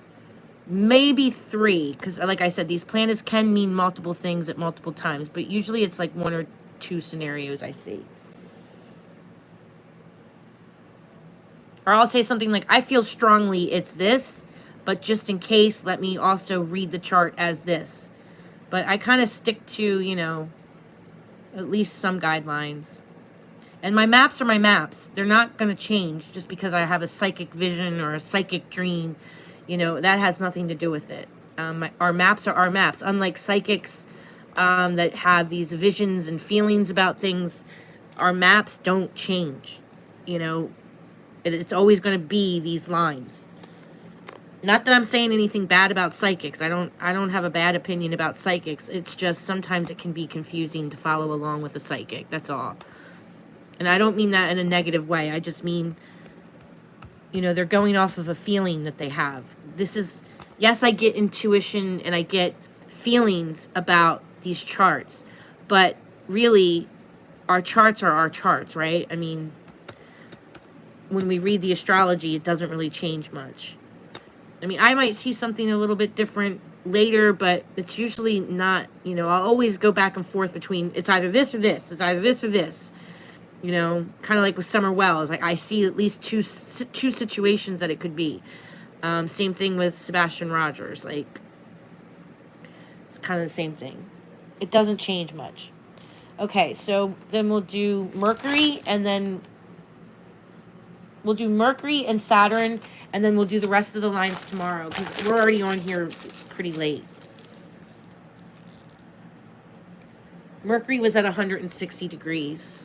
Maybe 3, because like I said, these planets can mean multiple things at multiple times, but usually it's like 1 or 2 scenarios I see. Or I'll say something like, I feel strongly it's this, but just in case, let me also read the chart as this. But I kind of stick to, you know, at least some guidelines. And my maps are my maps. They're not going to change just because I have a psychic vision or a psychic dream. You know, that has nothing to do with it. Our maps are our maps. Unlike psychics that have these visions and feelings about things, our maps don't change. You know, it's always going to be these lines. Not that I'm saying anything bad about psychics. I don't have a bad opinion about psychics. It's just sometimes it can be confusing to follow along with a psychic. That's all. And I don't mean that in a negative way. I just mean, you know, they're going off of a feeling that they have. This is, yes, I get intuition and I get feelings about these charts. But really, our charts are our charts, right? I mean, when we read the astrology, it doesn't really change much. I mean, I might see something a little bit different later, but it's usually not, you know, I'll always go back and forth between it's either this or this, it's either this or this, you know, kind of like with Summer Wells. Like I see at least two situations that it could be. Same thing with Sebastian Rogers. Like it's kind of the same thing. It doesn't change much. Okay, so then we'll do Mercury, and then we'll do Mercury and Saturn, and then we'll do the rest of the lines tomorrow, because we're already on here pretty late. Mercury was at 160 degrees.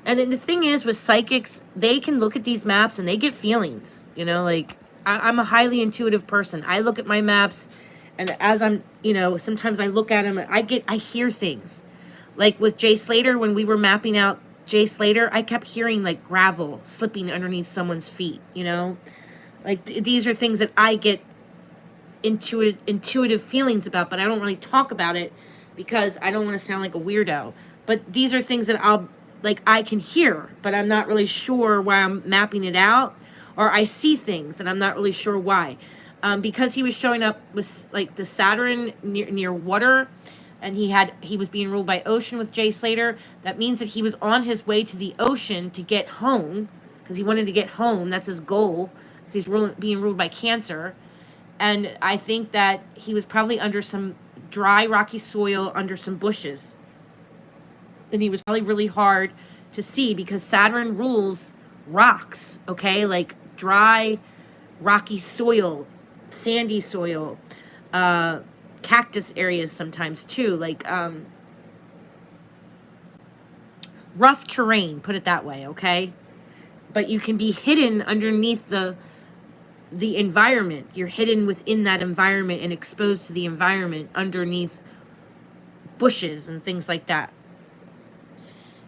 And then the thing is with psychics, they can look at these maps and they get feelings, you know, like I'm a highly intuitive person. I look at my maps, and as I'm, you know, sometimes I look at them, I hear things. Like with Jay Slater, when we were mapping out Jay Slater, I kept hearing like gravel slipping underneath someone's feet, you know, like these are things that I get intuitive feelings about, but I don't really talk about it because I don't want to sound like a weirdo. But these are things that I can hear, but I'm not really sure why I'm mapping it out, or I see things and I'm not really sure why. Because he was showing up with like the Saturn near water, and he was being ruled by ocean with Jay Slater. That means that he was on his way to the ocean to get home, because he wanted to get home. That's his goal, because he's being ruled by Cancer. And I think that he was probably under some dry, rocky soil, under some bushes. And he was probably really hard to see, because Saturn rules rocks, okay? Like dry, rocky soil, sandy soil, cactus areas sometimes too, like rough terrain, put it that way, okay? But you can be hidden underneath the environment. You're hidden within that environment and exposed to the environment underneath bushes and things like that.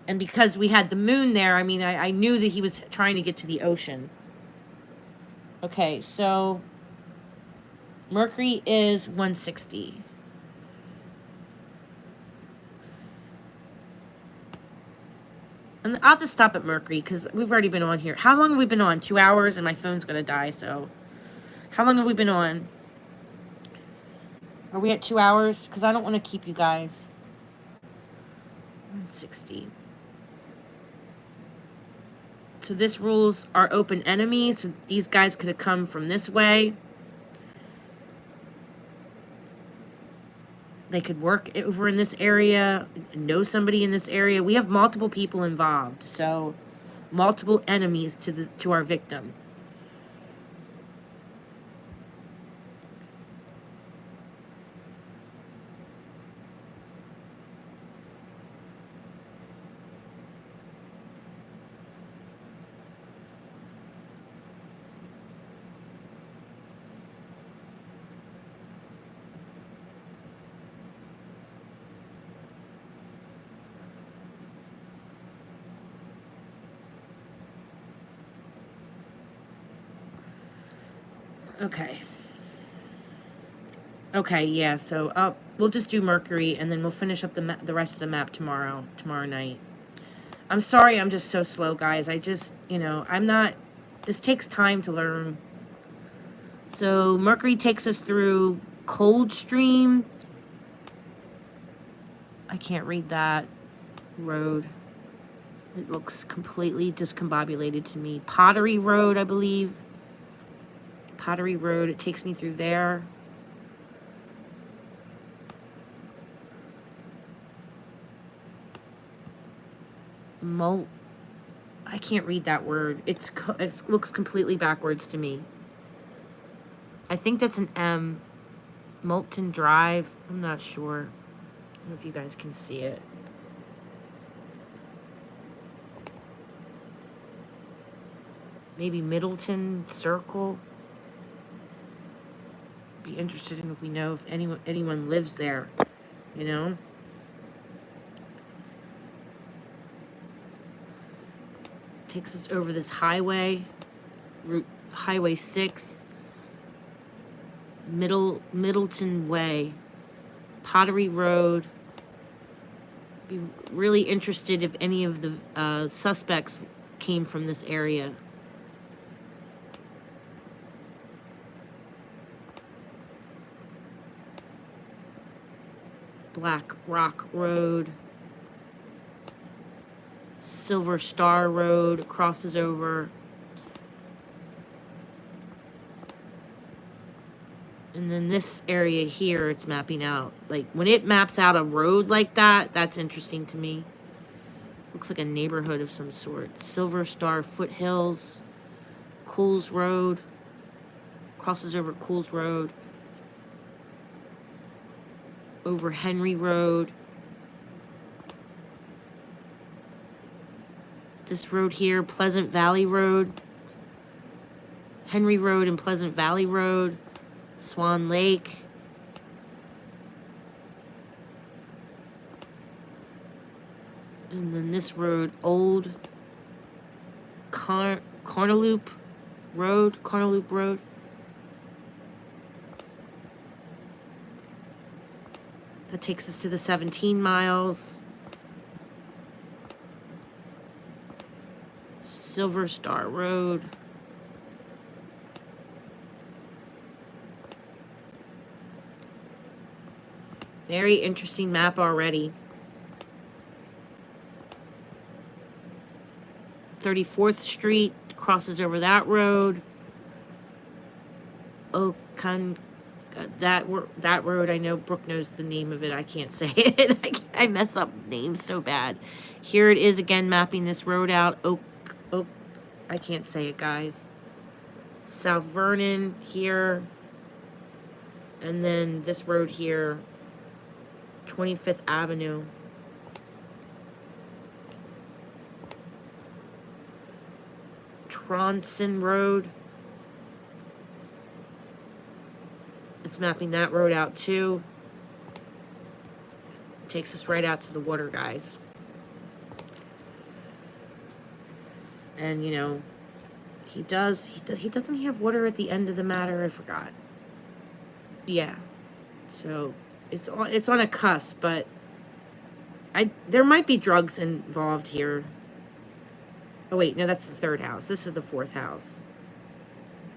And because we had the moon there, I mean, I knew that he was trying to get to the ocean. Okay, so Mercury is 160. And I'll just stop at Mercury, because we've already been on here. How long have we been on? 2 hours, and my phone's going to die, so. How long have we been on? Are we at 2 hours? Because I don't want to keep you guys. 160. So this rules our open enemy. So these guys could have come from this way. They could work over in this area, know somebody in this area. We have multiple people involved, so multiple enemies to our victim. Okay. Okay, yeah, so we'll just do Mercury, and then we'll finish up the rest of the map tomorrow night. I'm sorry I'm just so slow, guys. I just, you know, this takes time to learn. So Mercury takes us through Coldstream. I can't read that road. It looks completely discombobulated to me. Pottery Road, I believe. Pottery Road, it takes me through there. I can't read that word. It looks completely backwards to me. I think that's an M. Moulton Drive. I'm not sure. I don't know if you guys can see it. Maybe Middleton Circle. Be interested in if we know if anyone lives there, you know. Takes us over this highway, Highway 6, Middleton Way, Pottery Road. Be really interested if any of the suspects came from this area. Black Rock Road. Silver Star Road crosses over. And then this area here, it's mapping out. Like, when it maps out a road like that, that's interesting to me. Looks like a neighborhood of some sort. Silver Star Foothills. Cools Road. Crosses over Cools Road. Over Henry Road. This road here, Pleasant Valley Road. Henry Road and Pleasant Valley Road. Swan Lake. And then this road, Old Carnaloop Road. That takes us to the 17 miles. Silver Star Road. Very interesting map already. 34th Street crosses over that road. That road, I know Brooke knows the name of it. I can't say it. I mess up names so bad. Here it is again, mapping this road out. I can't say it, guys. South Vernon here. And then this road here. 25th Avenue. Tronson Road. It's mapping that road out too. Takes us right out to the water, guys. And you know, he doesn't have water at the end of the matter. I forgot. Yeah. So it's on a cusp, but there might be drugs involved here. Oh wait, no, that's the third house. This is the fourth house.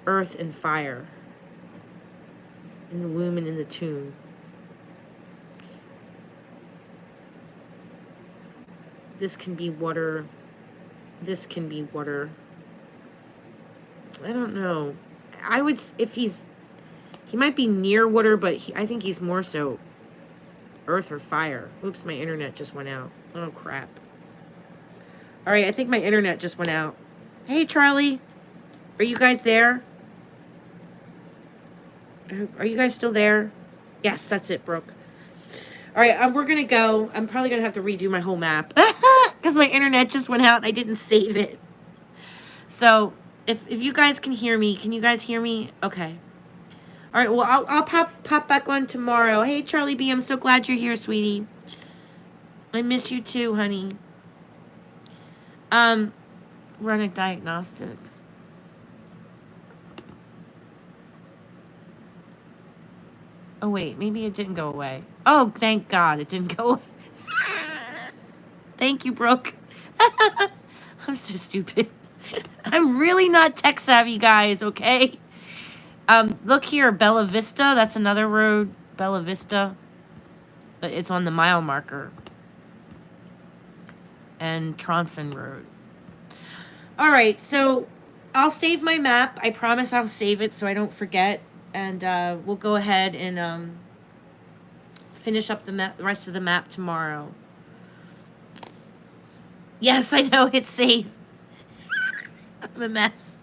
Earth and fire. In the womb and in the tomb. This can be water. This can be water. I don't know. I would, if he might be near water, but I think he's more so earth or fire. Oops, my internet just went out. Oh, crap. All right, I think my internet just went out. Hey, Charlie. Are you guys there? Are you guys still there? Yes, that's it, Brooke. All right, we're going to go. I'm probably going to have to redo my whole map because my internet just went out and I didn't save it. So if you guys can hear me, can you guys hear me? Okay. All right, well, I'll pop back on tomorrow. Hey, Charlie B, I'm so glad you're here, sweetie. I miss you too, honey. Running diagnostics. Oh, wait, maybe it didn't go away. Oh, thank God it didn't go away. Thank you, Brooke. I'm so stupid. I'm really not tech savvy, guys, okay? Look here, Bella Vista. That's another road. Bella Vista. It's on the mile marker. And Tronson Road. All right, so I'll save my map. I promise I'll save it so I don't forget. And we'll go ahead and finish up the rest of the map tomorrow. Yes, I know, it's safe. I'm a mess.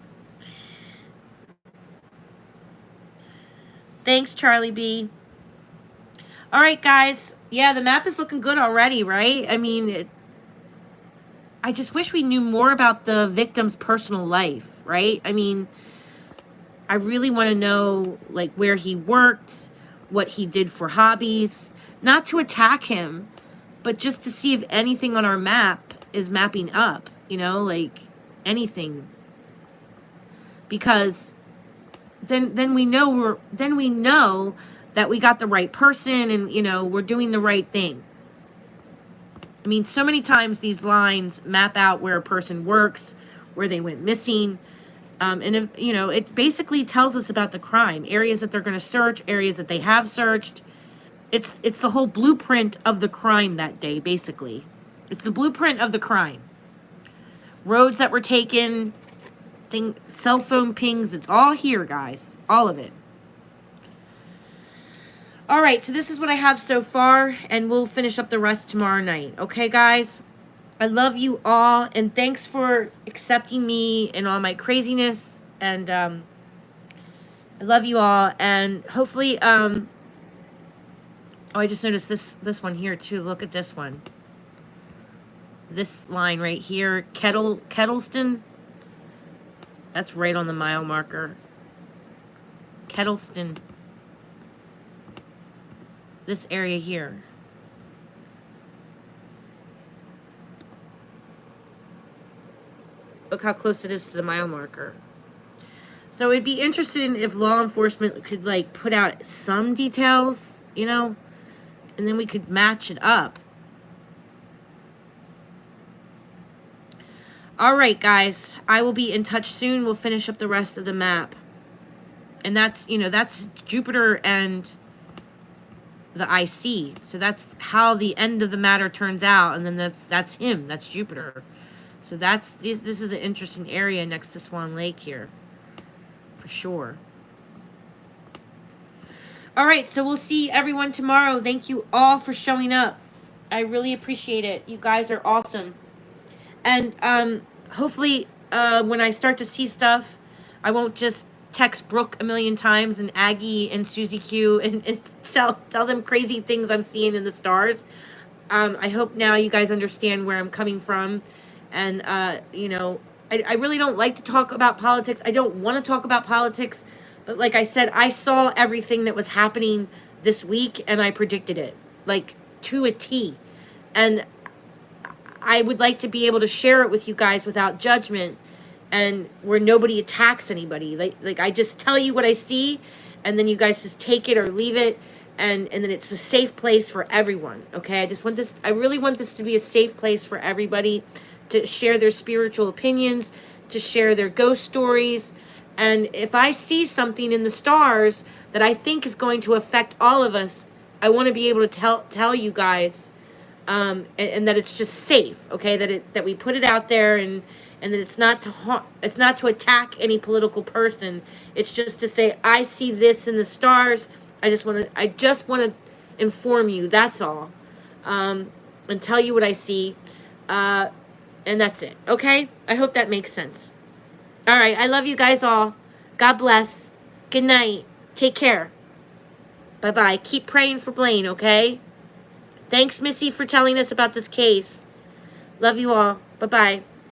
Thanks, Charlie B. All right, guys. Yeah, the map is looking good already, right? I mean, I just wish we knew more about the victim's personal life, right? I mean, I really want to know, like, where he worked, what he did for hobbies. Not to attack him, but just to see if anything on our map is mapping up, you know, like anything. Because then we know that we got the right person and, you know, we're doing the right thing. I mean, so many times these lines map out where a person works, where they went missing. And, if, you know, it basically tells us about the crime, areas that they're going to search, areas that they have searched. It's the whole blueprint of the crime that day, basically. It's the blueprint of the crime. Roads that were taken, cell phone pings, it's all here, guys. All of it. All right, so this is what I have so far, and we'll finish up the rest tomorrow night. Okay, guys? I love you all, and thanks for accepting me and all my craziness. And I love you all, and hopefully, oh, I just noticed this one here too. Look at this one. This line right here, Kettleston. That's right on the mile marker. Kettleston. This area here. Look how close it is to the mile marker. So it'd be interesting if law enforcement could, like, put out some details, you know, and then we could match it up. All right, guys. I will be in touch soon. We'll finish up the rest of the map. And that's, you know, that's Jupiter and the IC. So that's how the end of the matter turns out. And then that's him. That's Jupiter. So this is an interesting area next to Swan Lake here. For sure. All right, so we'll see everyone tomorrow. Thank you all for showing up. I really appreciate it. You guys are awesome. And hopefully when I start to see stuff, I won't just text Brooke a million times and Aggie and Susie Q and tell them crazy things I'm seeing in the stars. I hope now you guys understand where I'm coming from. And, you know, I really don't like to talk about politics. I don't want to talk about politics. But like I said, I saw everything that was happening this week and I predicted it, like, to a T. And I would like to be able to share it with you guys without judgment and where nobody attacks anybody. Like I just tell you what I see and then you guys just take it or leave it. And then it's a safe place for everyone. Okay. I really want this to be a safe place for everybody to share their spiritual opinions, to share their ghost stories. And if I see something in the stars that I think is going to affect all of us, I want to be able to tell you guys, and that it's just safe, okay? That we put it out there, and that it's not to attack any political person. It's just to say I see this in the stars. I just want to inform you. That's all, and tell you what I see. And that's it, okay? I hope that makes sense. All right, I love you guys all. God bless. Good night. Take care. Bye-bye. Keep praying for Blayne, okay? Thanks, Missi, for telling us about this case. Love you all. Bye-bye.